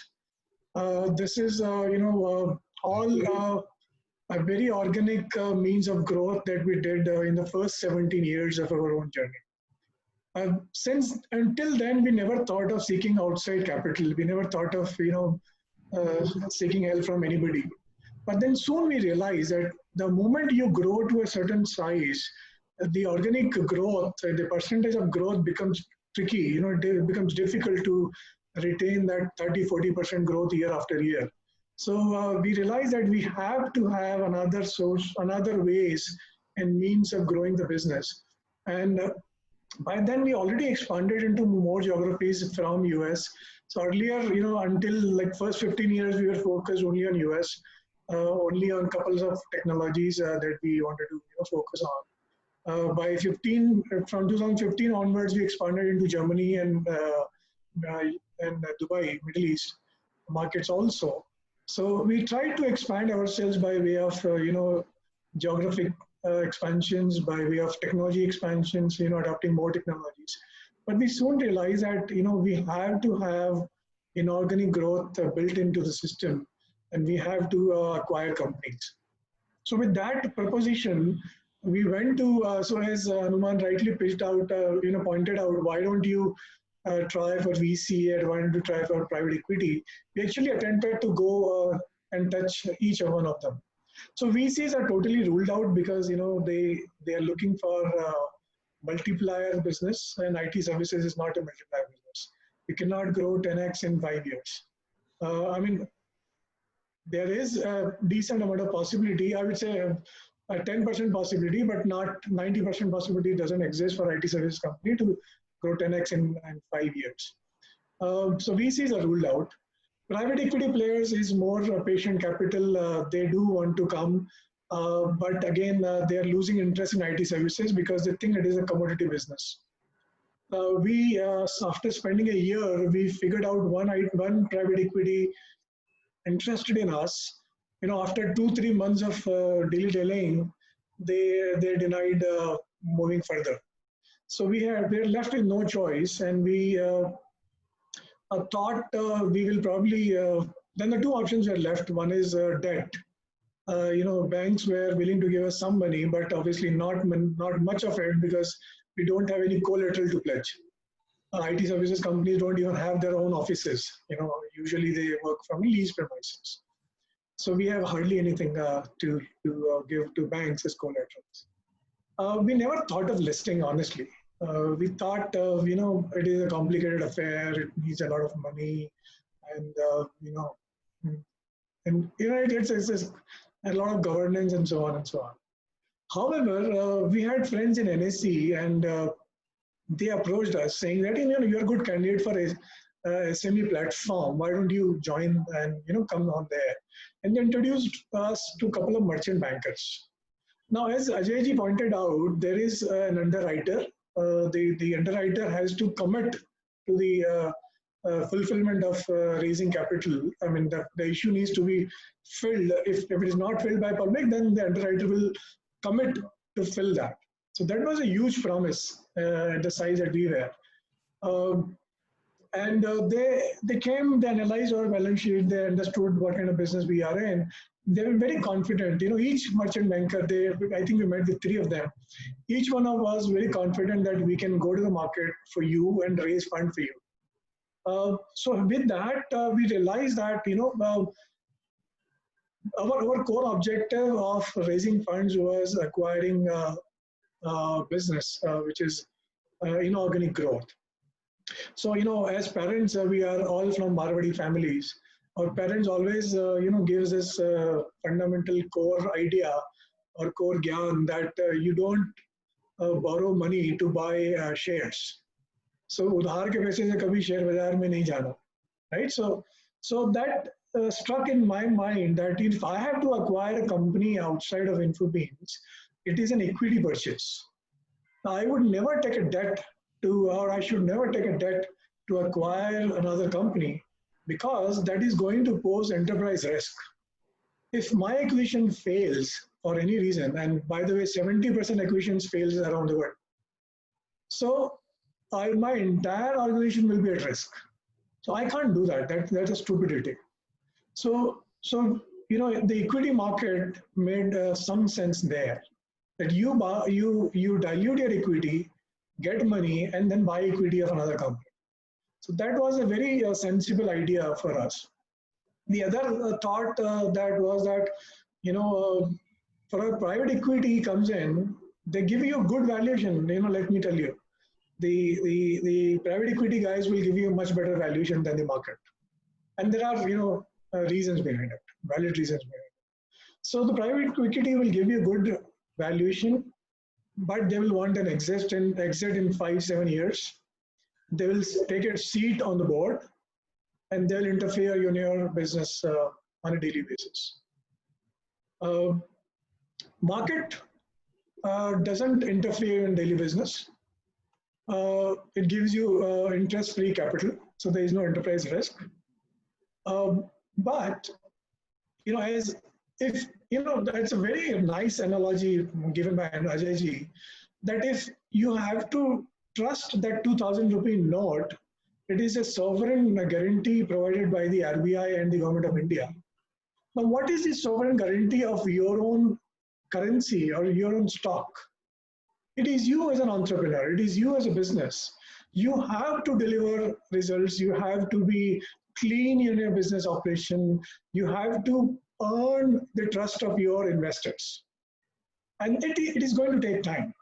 This is, all a very organic means of growth that we did in the first 17 years of our own journey. Until then, we never thought of seeking outside capital. We never thought of, seeking help from anybody. But then soon we realized that the moment you grow to a certain size, the organic growth, the percentage of growth becomes tricky. It becomes difficult to retain that 30-40% growth year after year. So we realized that we have to have another source, another ways and means of growing the business. And by then we already expanded into more geographies from US. So earlier, until like first 15 years, we were focused only on US, only on couples of technologies that we wanted to focus on. From 2015 onwards, we expanded into Germany and Dubai, Middle East markets also. So we tried to expand ourselves by way of, geographic expansions, by way of technology expansions, adopting more technologies. But we soon realized that, we have to have inorganic growth built into the system, and we have to acquire companies. So with that proposition, we went to, so as Hanuman rightly pitched out, pointed out, why don't you try for VC and why don't you try for private equity? We actually attempted to go and touch each one of them. So VCs are totally ruled out because, they are looking for multiplier business, and IT services is not a multiplier business. We cannot grow 10x in 5 years. There is a decent amount of possibility. I would say a 10% possibility, but not 90% possibility doesn't exist for IT service company to grow 10x in 5 years. So VCs are ruled out. Private equity players is more patient capital. They do want to come, but again, they are losing interest in IT services because they think it is a commodity business. After spending a year, we figured out one private equity interested in us. After 2-3 months of dilly-dallying, they denied moving further. So we're left with no choice, and we thought we will probably. Then the two options were left. One is debt. Banks were willing to give us some money, but obviously not much of it because we don't have any collateral to pledge. IT services companies don't even have their own offices. Usually they work from lease premises. So we have hardly anything to give to banks as collaterals. We never thought of listing, honestly. We thought, it is a complicated affair. It needs a lot of money, and it's a lot of governance and so on and so on. However, we had friends in NSC, and they approached us saying that you're a good candidate for a SME platform. Why don't you join and come on there? And they introduced us to a couple of merchant bankers. Now, as Ajay ji pointed out, there is an underwriter. The underwriter has to commit to the fulfillment of raising capital. I mean, the issue needs to be filled. If it is not filled by public, then the underwriter will commit to fill that. So that was a huge promise at the size that we were. And they came, they analyzed our balance sheet, they understood what kind of business we are in. They were very confident. Each merchant banker, I think we met with 3 of them. Each one of us very confident that we can go to the market for you and raise fund for you. So with that, we realized that our core objective of raising funds was acquiring business, which is inorganic growth. So as parents, we are all from Marwadi families. Our parents always gives us fundamental core idea or core gyan that you don't borrow money to buy shares. So udhar ke paise se kabhi share bazaar mein nahi jana, right? So that struck in my mind that if I have to acquire a company outside of InfoBeans, it is an equity purchase. Now, I would never take a debt or I should never take a debt to acquire another company, because that is going to pose enterprise risk. If my acquisition fails for any reason, and by the way, 70% acquisitions fails around the world. So my entire organization will be at risk. So I can't do that. That's a stupidity. So the equity market made some sense there, that you dilute your equity, get money, and then buy equity of another company. So that was a very sensible idea for us. The other thought that was that, for a private equity comes in, they give you a good valuation. Let me tell you, the private equity guys will give you a much better valuation than the market. And there are, reasons behind it, valid reasons behind it. So the private equity will give you a good valuation, but they will want an exit in 5-7 years. They will take a seat on the board, and they'll interfere in your business on a daily basis. Market doesn't interfere in daily business. It gives you interest-free capital, so there is no enterprise risk. But that's a very nice analogy given by Ajay ji, that if you have to trust that 2,000 rupee note, it is a sovereign guarantee provided by the RBI and the government of India. Now, what is the sovereign guarantee of your own currency or your own stock? It is you as an entrepreneur. It is you as a business. You have to deliver results. You have to be clean in your business operation. You have to earn the trust of your investors. And it is going to take time.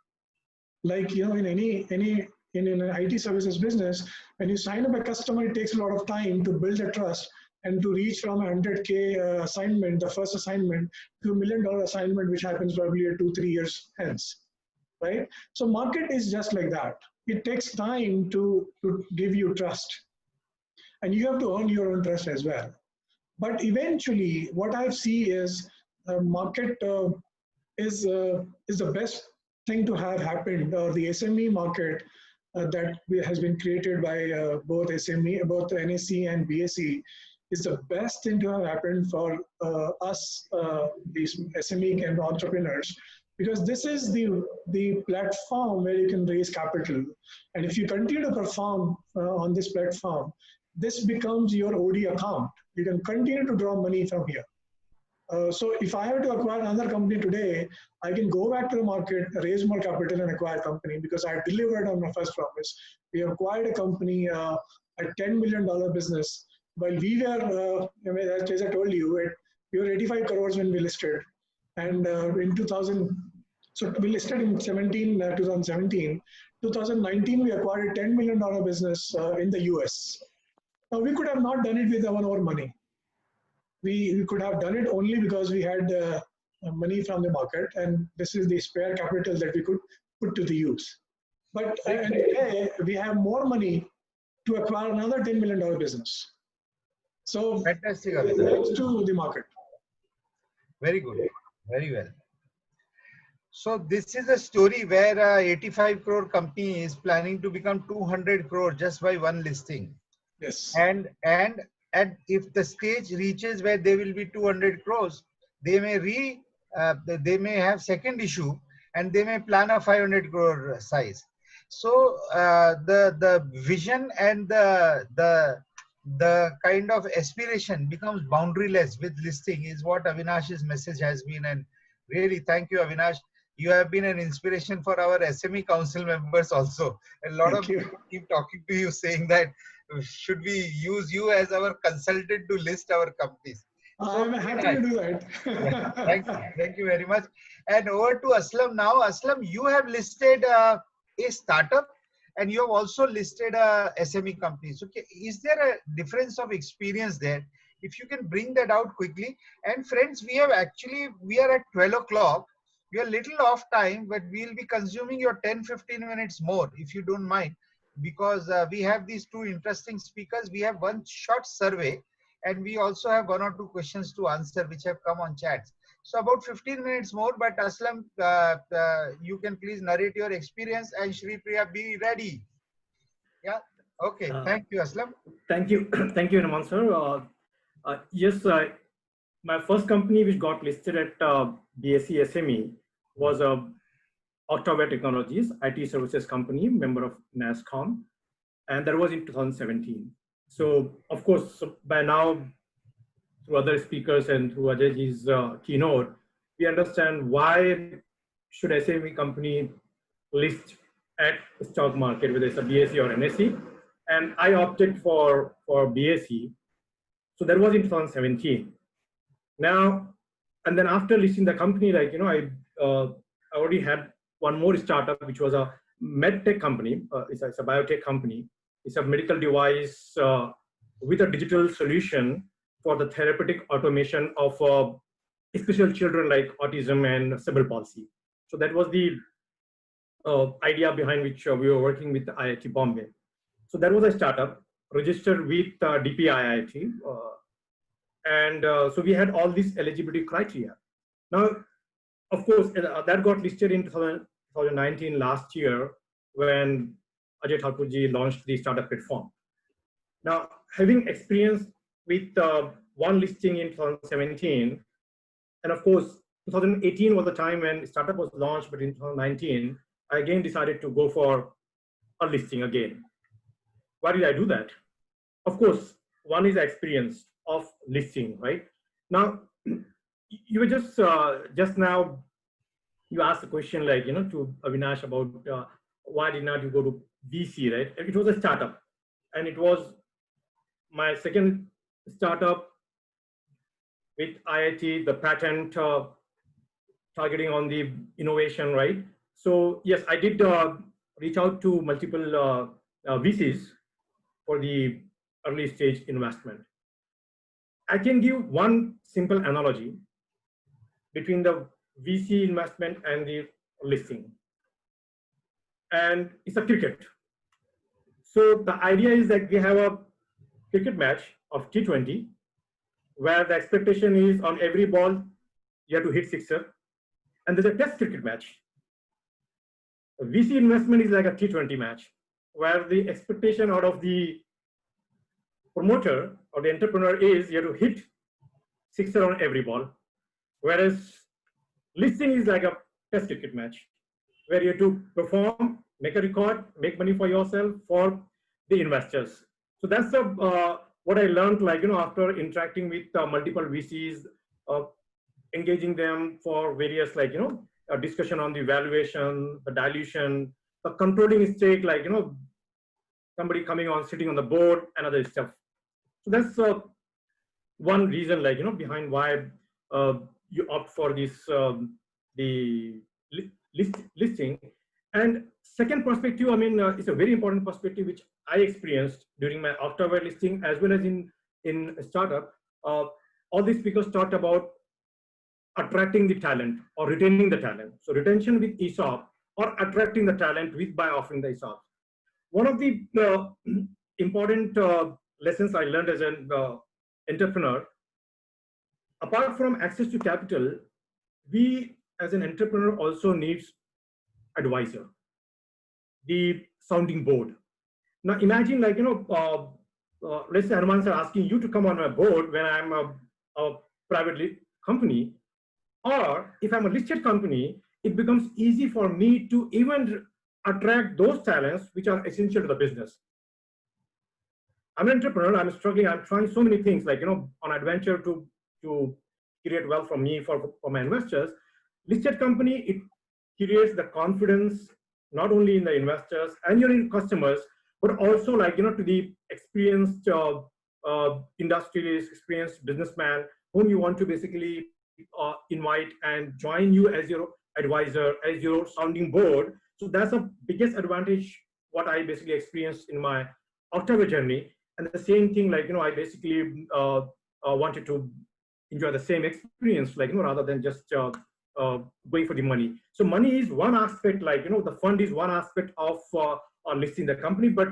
Like, in an IT services business, when you sign up a customer, it takes a lot of time to build a trust and to reach from a 100K assignment, the first assignment, to $1 million assignment, which happens probably 2-3 years hence, right? So market is just like that. It takes time to give you trust. and you have to earn your own trust as well. But eventually, what I see is market is the best thing to have happened, or the SME market that has been created by both NSE and BSE is the best thing to have happened for us, these SME and entrepreneurs, because this is the platform where you can raise capital. And if you continue to perform on this platform, this becomes your OD account. You can continue to draw money from here. So if I have to acquire another company today, I can go back to the market, raise more capital and acquire a company because I delivered on my first promise. We acquired a company, a $10 million business. While we were, as I told you, we were 85 crores when we listed. And in 2000, so we listed in 2017. 2019, we acquired a $10 million business in the US. Now, we could have not done it with our own money. We could have done it only because we had money from the market, and this is the spare capital that we could put to the use. But today, we have more money to acquire another $10 million business. So, Fantastic. thanks to the market. Very good. Very well. So this is a story where a 85 crore company is planning to become 200 crore just by one listing. Yes. And if the stage reaches where they will be 200 crores, they may have second issue and they may plan a 500 crore size. So the vision and the kind of aspiration becomes boundaryless with listing is what Avinash's message has been. And really, thank you, Avinash. You have been an inspiration for our SME council members also. A lot of people keep talking to you saying that should we use you as our consultant to list our companies? So, I'm happy to do that. Yeah, thank you very much. And over to Aslam now. Aslam, you have listed a startup and you have also listed a SME company. So is there a difference of experience there? If you can bring that out quickly. And friends, we are at 12 o'clock. We are little off time, but we'll be consuming your 10-15 minutes more, if you don't mind, because we have these two interesting speakers. We have one short survey, and we also have one or two questions to answer, which have come on chats. So about 15 minutes more, but Aslam, you can please narrate your experience, and Sreepriya, be ready. Yeah. Okay. Thank you, Aslam. Thank you. Thank you, Hanuman, sir. Yes, my first company which got listed at BSE SME was Octavia Technologies, IT services company, member of NASSCOM, and that was in 2017. So, of course, by now, through other speakers and through Ajay's keynote, we understand why should SME company list at the stock market, whether it's a BSE or NSE, and I opted for BSE. So that was in 2017. Now, and then after listing the company, like, I already had one more startup, which was a medtech company. It's a biotech company. It's a medical device with a digital solution for the therapeutic automation of special children like autism and cerebral palsy. So that was the idea behind which we were working with IIT Bombay. So that was a startup registered with DPIIT. And so we had all these eligibility criteria. Now, of course, that got listed in 2019 last year when Ajay Thakur ji launched the startup platform. Now, having experience with one listing in 2017, and of course, 2018 was the time when startup was launched, but in 2019, I again decided to go for a listing again. Why did I do that? Of course, one is experience of listing, right? Now, you were just now, you asked a question like, to Avinash about why did not you go to VC, right? It was a startup, and it was my second startup with IIT, the patent targeting on the innovation, right? So yes, I did reach out to multiple VCs for the early stage investment. I can give one simple analogy between the VC investment and the listing. And it's a cricket. So the idea is that we have a cricket match of T20, where the expectation is on every ball you have to hit sixer, and there's a test cricket match. A VC investment is like a T20 match, where the expectation out of the promoter or the entrepreneur is you have to hit sixer on every ball, whereas listing is like a test cricket match, where you have to perform, make a record, make money for yourself, for the investors. So that's what I learned, like, after interacting with multiple VCs, engaging them for various, like, discussion on the valuation, the dilution, the controlling stake, like, somebody coming on, sitting on the board, and other stuff. So that's one reason, like, behind why you opt for this, the listing. And second perspective, I mean, it's a very important perspective which I experienced during my October listing as well as in a startup. All these speakers talked about attracting the talent or retaining the talent. So retention with ESOP or attracting the talent by offering the ESOP. One of the important lessons I learned as an entrepreneur, apart from access to capital, we as an entrepreneur also needs advisor, the sounding board. Now imagine, like, let's say Hanuman sir asking you to come on my board when I'm a private company, or if I'm a listed company, it becomes easy for me to even attract those talents which are essential to the business. I'm an entrepreneur, I'm struggling, I'm trying so many things, like, on adventure to create wealth for me, for my investors. Listed company, it creates the confidence, not only in the investors and your customers, but also, like, to the experienced industrialist, experienced businessman whom you want to basically invite and join you as your advisor, as your sounding board. So that's the biggest advantage what I basically experienced in my October journey. And the same thing, like, I basically wanted to enjoy the same experience, like, rather than just going for the money. So money is one aspect, like, the fund is one aspect of listing the company. But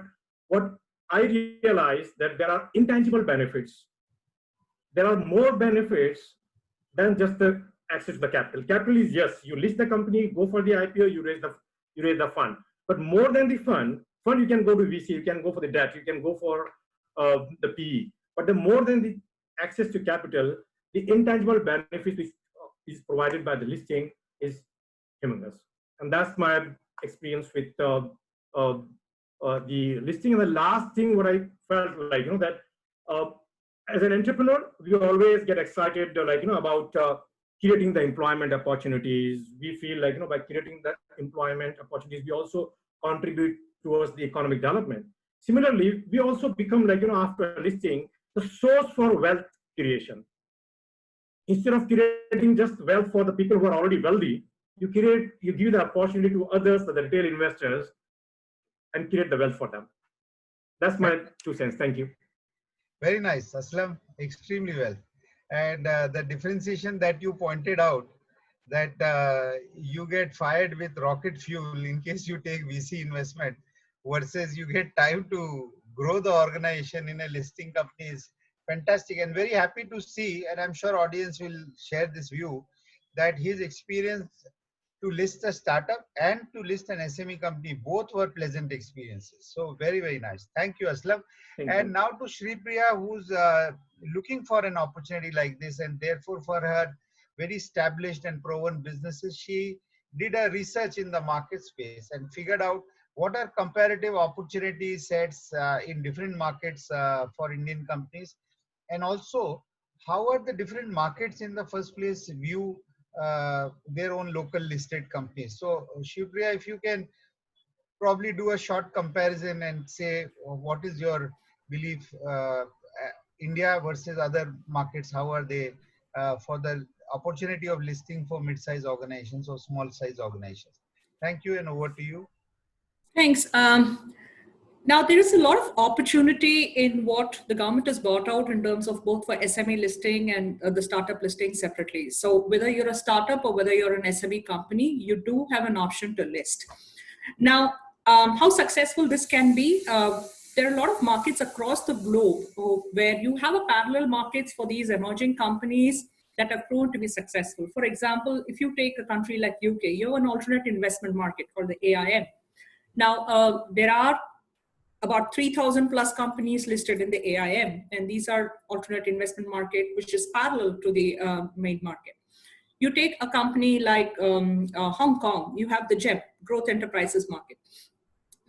what I realized that there are intangible benefits. There are more benefits than just the access to the capital. Capital is, yes, you list the company, go for the IPO, you raise the fund. But more than the fund you can go to VC, you can go for the debt, you can go for the PE. But the more than the access to capital, the intangible benefits which is provided by the listing is humongous. And that's my experience with the listing. And the last thing what I felt like, that as an entrepreneur, we always get excited, like, about creating the employment opportunities. We feel like, by creating the employment opportunities, we also contribute towards the economic development. Similarly, we also become, like, after listing, the source for wealth creation. Instead of creating just wealth for the people who are already wealthy, you give the opportunity to others, the retail investors, and create the wealth for them. That's my 2 cents. Thank you. Very nice, Aslam. Extremely well. And the differentiation that you pointed out, that you get fired with rocket fuel in case you take VC investment versus you get time to grow the organization in a listing company is fantastic, and very happy to see, and I'm sure audience will share this view, that his experience to list a startup and to list an SME company, both were pleasant experiences. So very, very nice. Thank you, Aslam. And now to Sreepriya, who's looking for an opportunity like this, and therefore for her very established and proven businesses, she did a research in the market space and figured out what are comparative opportunity sets in different markets for Indian companies, and also how are the different markets in the first place view their own local listed companies. So Sreepriya, if you can probably do a short comparison and say what is your belief, India versus other markets, how are they for the opportunity of listing for mid-size organizations or small-size organizations. Thank you, and over to you. Thanks. Now, there is a lot of opportunity in what the government has brought out in terms of both for SME listing and the startup listing separately. So whether you're a startup or whether you're an SME company, you do have an option to list. Now, how successful this can be, there are a lot of markets across the globe where you have a parallel markets for these emerging companies that have proven to be successful. For example, if you take a country like UK, you have an alternate investment market called the AIM. Now, there are about 3,000 plus companies listed in the AIM, and these are alternate investment market, which is parallel to the main market. You take a company like Hong Kong, you have the GEM, Growth Enterprises Market.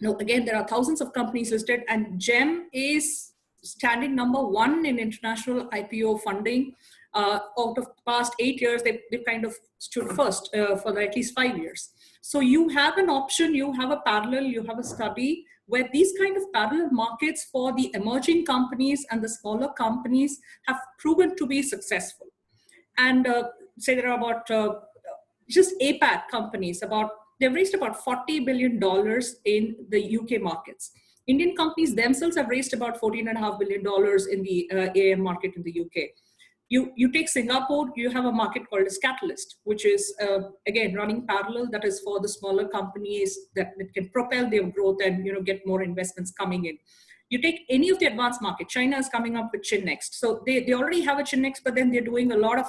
Now, again, there are thousands of companies listed, and GEM is standing #1 in international IPO funding. Out of the past 8 years, they've kind of stood first for at least 5 years. So you have an option, you have a parallel, you have a study where these kind of parallel markets for the emerging companies and the smaller companies have proven to be successful. And say there are about just APAC companies, they've raised about $40 billion in the UK markets. Indian companies themselves have raised about $14.5 billion in the AM market in the UK. You take Singapore, you have a market called as Catalyst, which is, again, running parallel. That is for the smaller companies that can propel their growth and get more investments coming in. You take any of the advanced market, China is coming up with Chinnext. So they already have a Chinnext, but then they're doing a lot of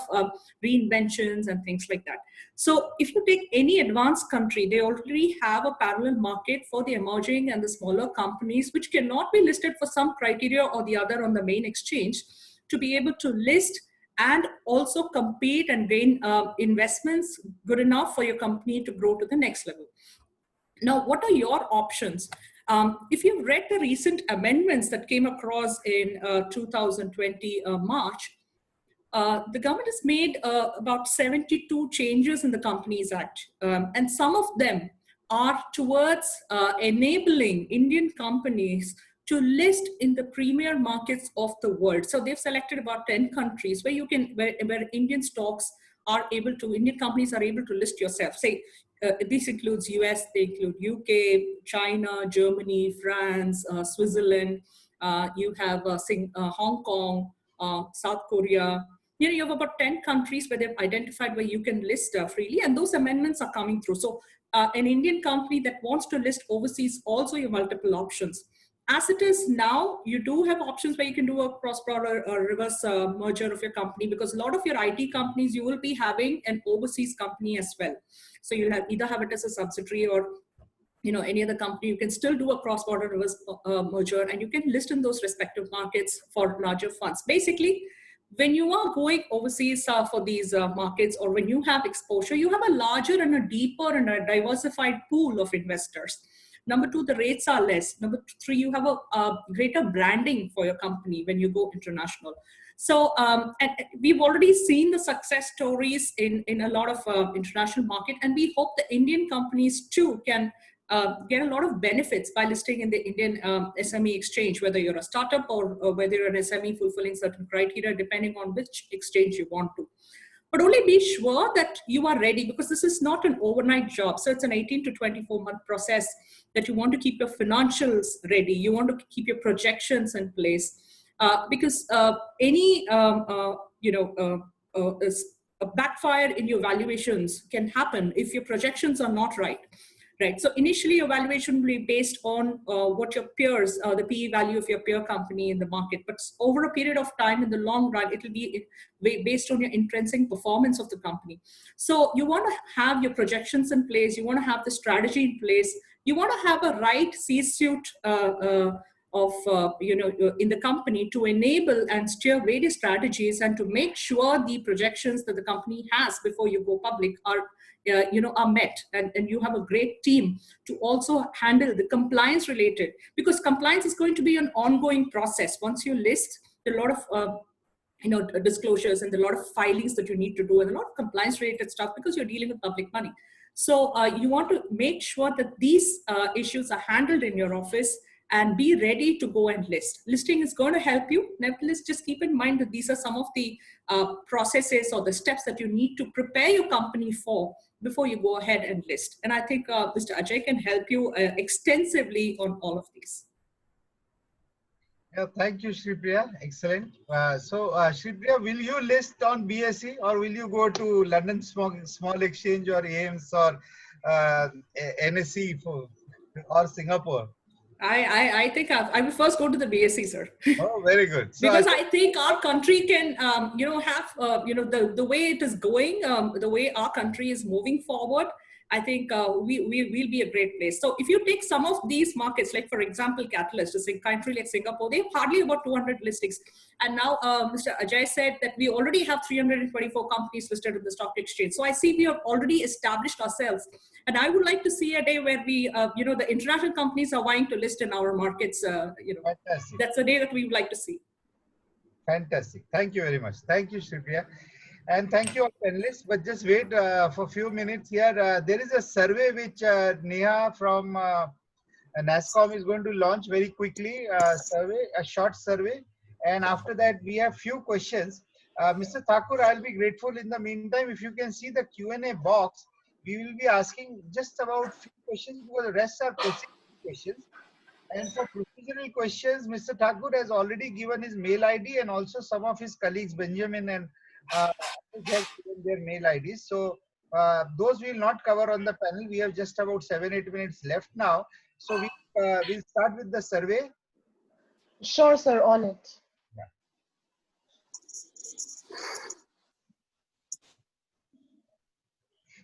reinventions and things like that. So if you take any advanced country, they already have a parallel market for the emerging and the smaller companies, which cannot be listed for some criteria or the other on the main exchange, to be able to list and also compete and gain investments good enough for your company to grow to the next level. Now, what are your options? If you've read the recent amendments that came across in 2020 March, the government has made about 72 changes in the Companies Act, and some of them are towards enabling Indian companies to list in the premier markets of the world. So they've selected about 10 countries where where Indian stocks are able to, Indian companies are able to list yourself. Say, this includes US, they include UK, China, Germany, France, Switzerland. You have Hong Kong, South Korea. You have about 10 countries where they've identified where you can list freely, and those amendments are coming through. So an Indian company that wants to list overseas, also you have multiple options. As it is now, you do have options where you can do a cross-border reverse merger of your company, because a lot of your IT companies, you will be having an overseas company as well. So you'll either have it as a subsidiary or any other company. You can still do a cross-border reverse merger, and you can list in those respective markets for larger funds. Basically, when you are going overseas for these markets, or when you have exposure, you have a larger and a deeper and a diversified pool of investors. Number two, the rates are less. Number three, you have a greater branding for your company when you go international. So and we've already seen the success stories in a lot of international market, and we hope the Indian companies too can get a lot of benefits by listing in the Indian SME exchange, whether you're a startup or whether you're an SME fulfilling certain criteria, depending on which exchange you want to. But only be sure that you are ready, because this is not an overnight job. So it's an 18 to 24-month process that you want to keep your financials ready. You want to keep your projections in place, because any a backfire in your valuations can happen if your projections are not right. Right. So initially, your valuation will be based on what your peers, the PE value of your peer company in the market. But over a period of time, in the long run, it will be based on your intrinsic performance of the company. So you want to have your projections in place. You want to have the strategy in place. You want to have a right C-suite in the company to enable and steer various strategies, and to make sure the projections that the company has before you go public are met, and you have a great team to also handle the compliance related, because compliance is going to be an ongoing process. Once you list, a lot of disclosures and a lot of filings that you need to do, and a lot of compliance related stuff, because you're dealing with public money. So you want to make sure that these issues are handled in your office, and be ready to go and list. Listing is going to help you. Nevertheless, just keep in mind that these are some of the processes or the steps that you need to prepare your company for before you go ahead and list. And I think Mr. Ajay can help you extensively on all of these. Yeah, thank you, Sreepriya. Excellent. Sreepriya, will you list on BSE, or will you go to London Small Exchange or AIMS or NSE or Singapore? I think I will first go to the BSE, sir. Oh, very good. So Because I think our country can, have, the way it is going, the way our country is moving forward, I think we will be a great place. So if you take some of these markets, like for example, Catalyst, a country like Singapore, they have hardly about 200 listings. And now Mr. Ajay said that we already have 324 companies listed in the stock exchange. So I see we have already established ourselves. And I would like to see a day where we, the international companies are vying to list in our markets. fantastic. That's the day that we would like to see. Fantastic. Thank you very much. Thank you, Sreepriya. And thank you all panelists. But just wait for a few minutes here. There is a survey which Neha from NASSCOM is going to launch very quickly, a short survey. And after that, we have few questions. Mr. Thakur, I'll be grateful in the meantime if you can see the Q&A box. We will be asking just about few questions because the rest are procedural questions. And for procedural questions, Mr. Thakur has already given his mail ID and also some of his colleagues, Benjamin and has given their mail IDs. So those we will not cover on the panel. We have just about 7-8 minutes left now. So we'll start with the survey. Sure, sir, on it. Yeah.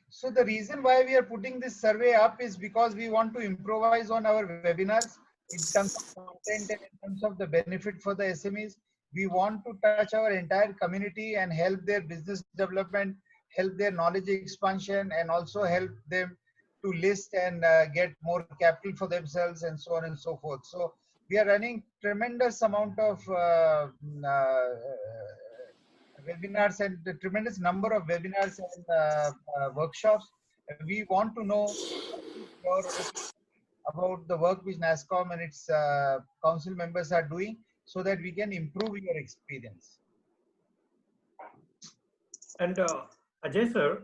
So the reason why we are putting this survey up is because we want to improvise on our webinars in terms of content and in terms of the benefit for the SMEs. We want to touch our entire community and help their business development, help their knowledge expansion, and also help them to list and get more capital for themselves and so on and so forth. So we are running tremendous amount of webinars and the tremendous number of webinars and workshops. We want to know about the work which NASSCOM and its council members are doing so that we can improve your experience. And Ajay sir,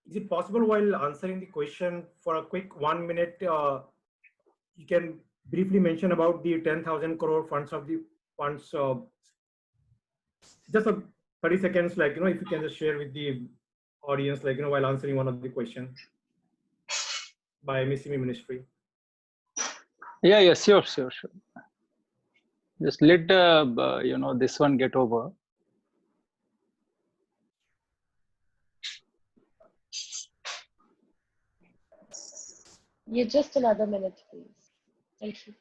is it possible while answering the question for a quick 1 minute, you can briefly mention about the 10,000 crore funds of the funds, just a 30 seconds, like, if you can just share with the audience, like, while answering one of the questions by MSME Ministry. Yeah, sure. Just let this one get over. Yeah, just another minute, please. Thank you.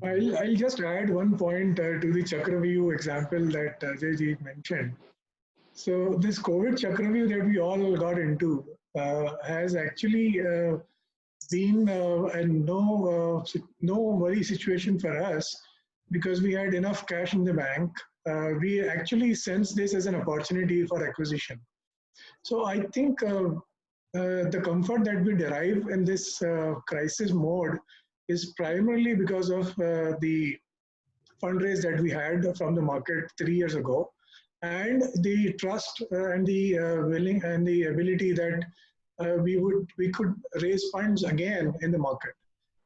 I'll just add one point to the Chakravyuh example that Ajay ji mentioned. So this COVID Chakravyuh that we all got into has actually been a no worry situation for us because we had enough cash in the bank. We actually sense this as an opportunity for acquisition. So I think the comfort that we derive in this crisis mode is primarily because of the fundraise that we had from the market 3 years ago, and the trust and the willing and the ability that we could raise funds again in the market.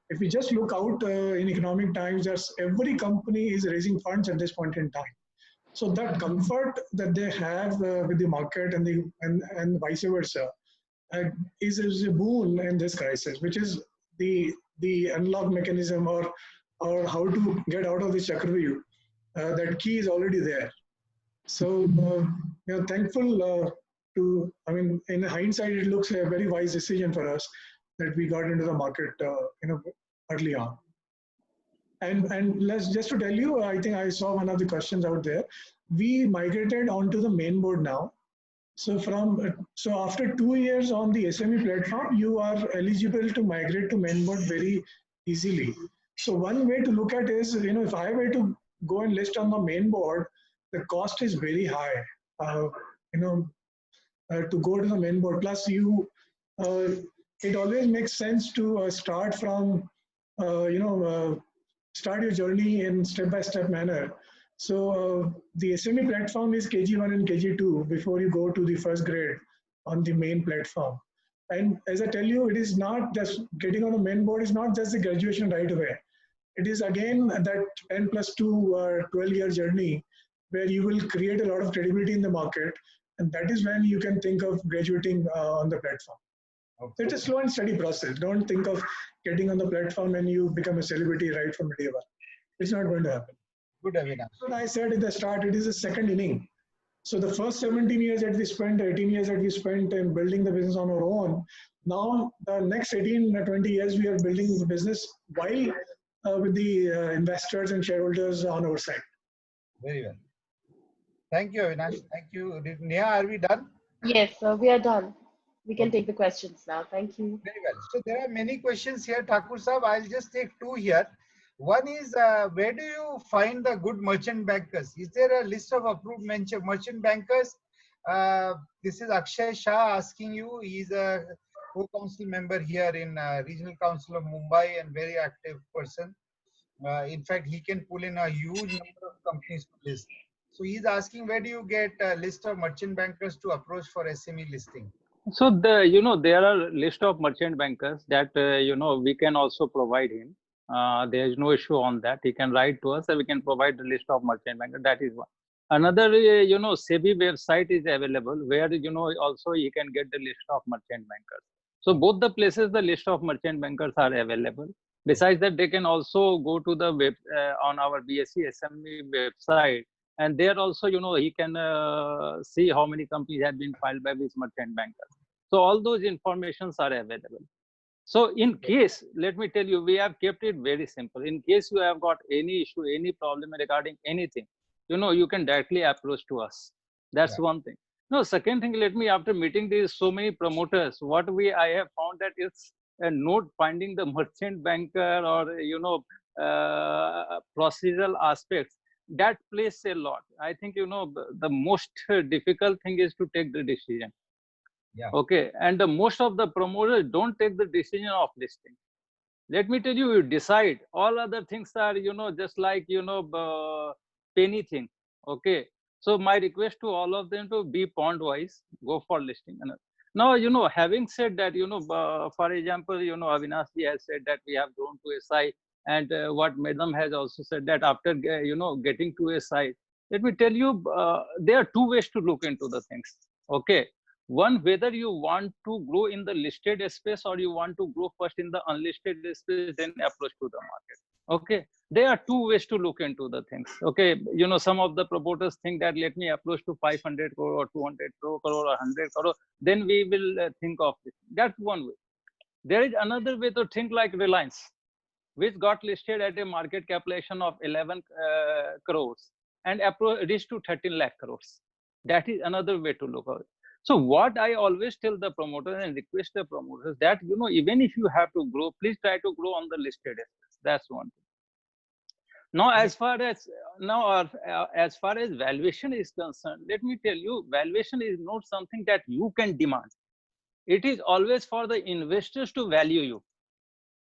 If we just look out in economic times, every company is raising funds at this point in time. So that comfort that they have with the market and vice versa is a boon in this crisis, which is the unlock mechanism or how to get out of the Chakravyuh. That key is already there. So thankful in hindsight, it looks a very wise decision for us that we got into the market early on. And just to tell you, I think I saw one of the questions out there. We migrated onto the main board now. So after 2 years on the SME platform, you are eligible to migrate to main board very easily. So one way to look at is, if I were to go and list on the main board, the cost is very high. To go to the main board. Plus, it always makes sense to start from, start your journey in step-by-step manner. So the SME platform is KG1 and KG2 before you go to the first grade on the main platform. And as I tell you, it is not just getting on the main board is not just the graduation right away. It is again that 10 plus 2 or 12-year journey where you will create a lot of credibility in the market. And that is when you can think of graduating on the platform. So it's a slow and steady process. Don't think of getting on the platform and you become a celebrity right from day one. It's not going to happen. Good, Avinash. What I said at the start, it is a second inning. So the first 17 years that we spent, 18 years that we spent in building the business on our own, now the next 18, 20 years we are building the business while with the investors and shareholders on our side. Very well. Thank you, Avinash. Thank you. Neha, are we done? Yes, we are done. We can take the questions now. Thank you. Very well. So there are many questions here, Thakur Sahab. I'll just take two here. One is, where do you find the good merchant bankers? Is there a list of approved merchant bankers? This is Akshay Shah asking you. He's a co-council member here in Regional Council of Mumbai and very active person. In fact, he can pull in a huge number of companies to list. So he's asking, where do you get a list of merchant bankers to approach for SME listing? So there are list of merchant bankers that we can also provide him. There is no issue on that. He can write to us and we can provide the list of merchant bankers. That is one. Another, SEBI website is available where, also he can get the list of merchant bankers. So both the places, the list of merchant bankers are available. Besides that, they can also go to the web on our BSE SME website. And there also, he can see how many companies have been filed by which merchant bankers. So all those informations are available. So in case, let me tell you, we have kept it very simple. In case you have got any issue, any problem regarding anything, you can directly approach to us. That's one thing. No, second thing, after meeting these so many promoters, I have found that it's not finding the merchant banker or, procedural aspects. That plays a lot. I think, the most difficult thing is to take the decision. Okay. And the most of the promoters don't take the decision of listing. Let me tell you, you decide. All other things are, just like, penny thing. Okay. So my request to all of them to be pond wise, go for listing. Now, having said that, for example, Avinash ji has said that we have grown to SI. And what Madam has also said that after, getting to SI, let me tell you, there are two ways to look into the things. Okay. One, whether you want to grow in the listed space or you want to grow first in the unlisted space, then approach to the market. Okay. There are two ways to look into the things. Okay. Some of the promoters think that let me approach to 500 crore or 200 crore or 100 crore, then we will think of it. That's one way. There is another way to think like Reliance, which got listed at a market capitalization of 11 crores and reached to 13 lakh crores. That is another way to look at it. So what I always tell the promoters and request the promoters that, even if you have to grow, please try to grow on the listed assets. That's one thing. Now, as far as valuation is concerned, let me tell you, valuation is not something that you can demand. It is always for the investors to value you.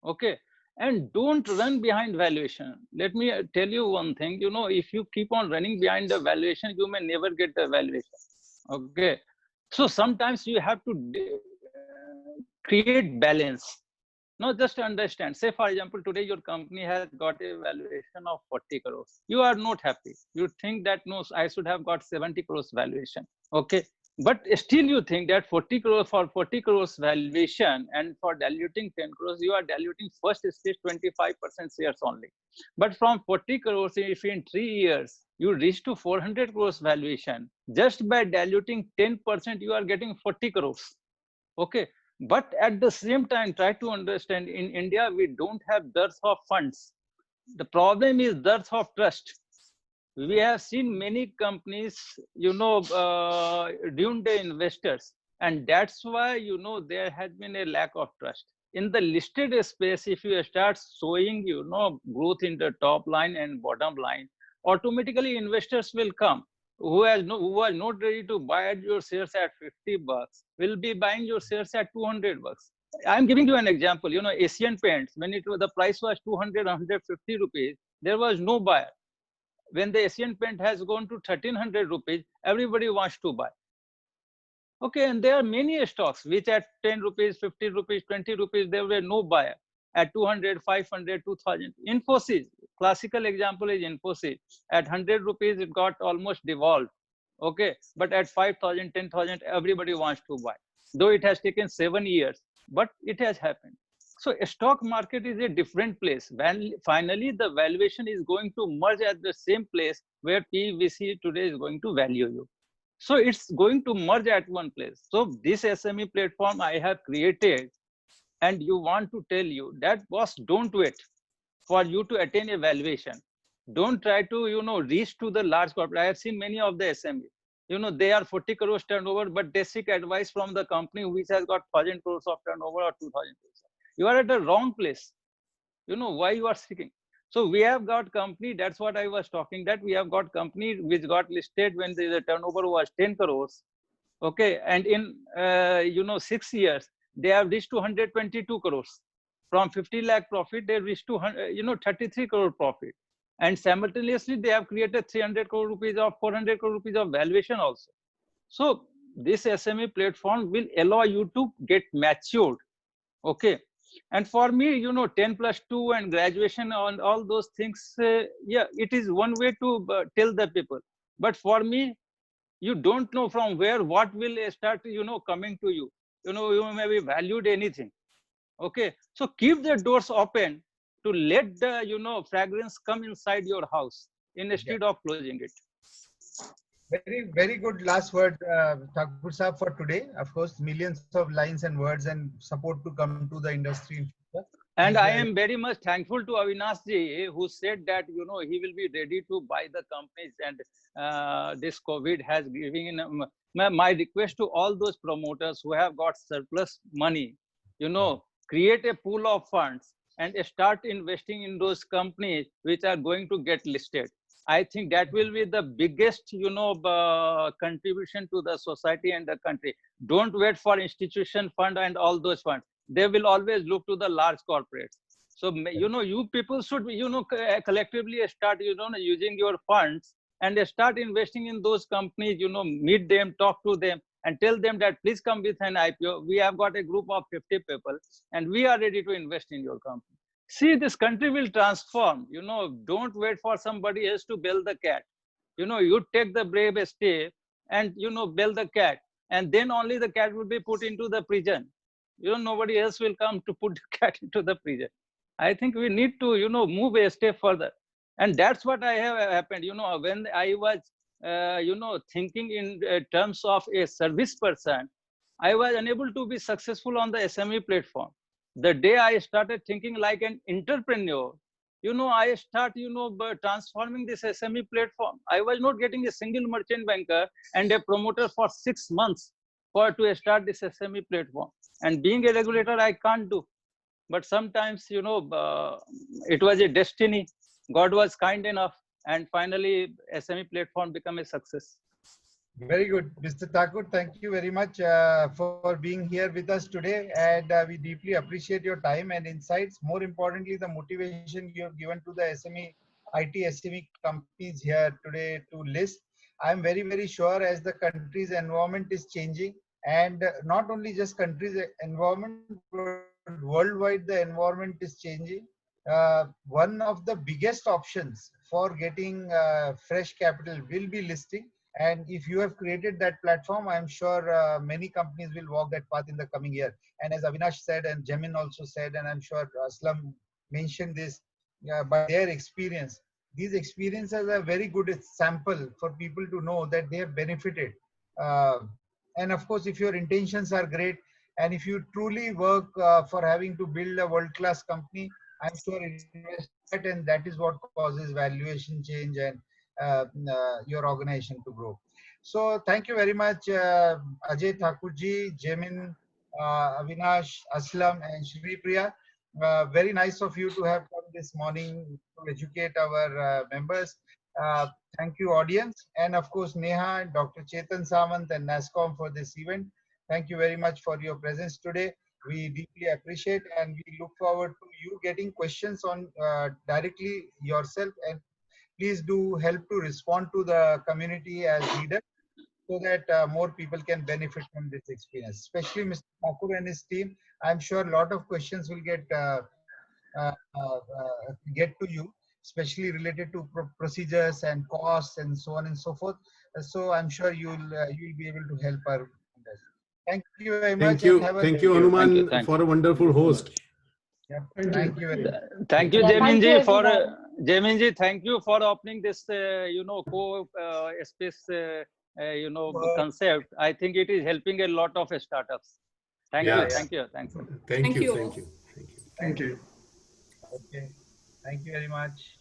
Okay. And don't run behind valuation. Let me tell you one thing, if you keep on running behind the valuation, you may never get the valuation. Okay. So sometimes you have to create balance. Now just understand, say for example, today your company has got a valuation of 40 crores. You are not happy. You think that, no, I should have got 70 crores valuation. Okay. But still you think that 40 crores valuation and for diluting 10 crores, you are diluting first stage 25% shares only. But from 40 crores, if in 3 years, you reach to 400 crores valuation, just by diluting 10%, you are getting 40 crores. Okay. But at the same time, try to understand, in India, we don't have dearth of funds. The problem is dearth of trust. We have seen many companies, doomed the investors. And that's why, there has been a lack of trust. In the listed space, if you start showing, growth in the top line and bottom line, automatically investors will come. Who are not ready to buy your shares at 50 bucks will be buying your shares at 200 bucks. I'm giving you an example. Asian Paints, when the price was 200, 150 rupees, there was no buyer. When the Asian Paint has gone to 1300 rupees, everybody wants to buy. Okay, and there are many stocks which at 10 rupees, 50 rupees, 20 rupees, there were no buyer. At 200, 500, 2000. Infosys, classical example is Infosys. At 100 rupees, it got almost devolved. Okay, but at 5,000, 10,000, everybody wants to buy. Though it has taken 7 years. but it has happened. So a stock market is a different place. When finally the valuation is going to merge at the same place where PVC today is going to value you. So it's going to merge at one place. So this SME platform I have created, and you want to tell you that, boss, don't wait for you to attain a valuation. Don't try to, reach to the large corporate. I have seen many of the SME. They are 40 crores turnover, but they seek advice from the company which has got 1,000 crores of turnover or 2,000 crores. You are at the wrong place. Why you are seeking. So we have got company, that's what I was talking, that we have got company which got listed when the turnover was 10 crores. Okay, and in 6 years they have reached to 122 crores. From 50 lakh profit they reached to 33 crore profit, and simultaneously they have created 300 crore rupees or 400 crore rupees of valuation also. So this SME platform will allow you to get matured. Okay, and for me, 10+2 and graduation and all those things, yeah, it is one way to tell the people. But for me, you don't know from where what will start coming to you. You may be valued anything. Okay, so keep the doors open to let the fragrance come inside your house instead of closing it. Very, very good last word, Thakur Sahab, for today. Of course, millions of lines and words and support to come to the industry in future. And I am very much thankful to Avinash ji, who said that he will be ready to buy the companies, and this COVID has given my request to all those promoters who have got surplus money, create a pool of funds and start investing in those companies which are going to get listed. I think that will be the biggest, contribution to the society and the country. Don't wait for institution fund and all those funds. They will always look to the large corporates. So, you people should, collectively start, using your funds and start investing in those companies, meet them, talk to them and tell them that please come with an IPO. We have got a group of 50 people and we are ready to invest in your company. See, this country will transform. Don't wait for somebody else to bail the cat. You take the brave step and, bail the cat, and then only the cat will be put into the prison. Nobody else will come to put the cat into the prison. I think we need to, move a step further. And that's what I have happened. When I was, thinking in terms of a service person, I was unable to be successful on the SME platform. The day I started thinking like an entrepreneur, I start, transforming this SME platform. I was not getting a single merchant banker and a promoter for 6 months to start this SME platform. And being a regulator, I can't do. But sometimes, it was a destiny. God was kind enough. And finally, SME platform became a success. Very good. Mr. Thakur, thank you very much for being here with us today. And we deeply appreciate your time and insights. More importantly, the motivation you have given to the SME, IT SME companies here today to list. I'm very, very sure as the country's environment is changing, and not only just country's environment, but worldwide the environment is changing. One of the biggest options for getting fresh capital will be listing. And if you have created that platform, I'm sure many companies will walk that path in the coming year. And as Avinash said, and Jaimin also said, and I'm sure Aslam mentioned this by their experience, these experiences are very good sample for people to know that they have benefited. And of course, if your intentions are great, and if you truly work for having to build a world-class company, I'm sure and that is what causes valuation change and your organization to grow. So thank you very much, Ajay Thakur ji, Jaimin, Avinash, Aslam, and Sreepriya. Very nice of you to have come this morning to educate our members. Thank you, audience, and of course, Neha, Dr. Chetan Samant, and NASSCOM for this event. Thank you very much for your presence today. We deeply appreciate, and we look forward to you getting questions on directly yourself, and please do help to respond to the community as leader so that more people can benefit from this experience, especially Mr. Thakur and his team. I'm sure a lot of questions will get to you, especially related to procedures and costs and so on and so forth. So I'm sure you'll be able to help our members. Thank you very Thank much. you. And have a Thank you, Thank you, Hanuman, thank for you. a wonderful host. Yep. Thank Thank you. you very much. Thank you, Yeah, Jaimin thank ji, you, for everyone. Jaimin ji. Thank you for opening this, space, concept. I think it is helping a lot of startups. Thank Yeah, you, yeah. thank you, thanks. Thank Thank you. you. Thank you. Thank you. Thank you. Okay. Thank you very much.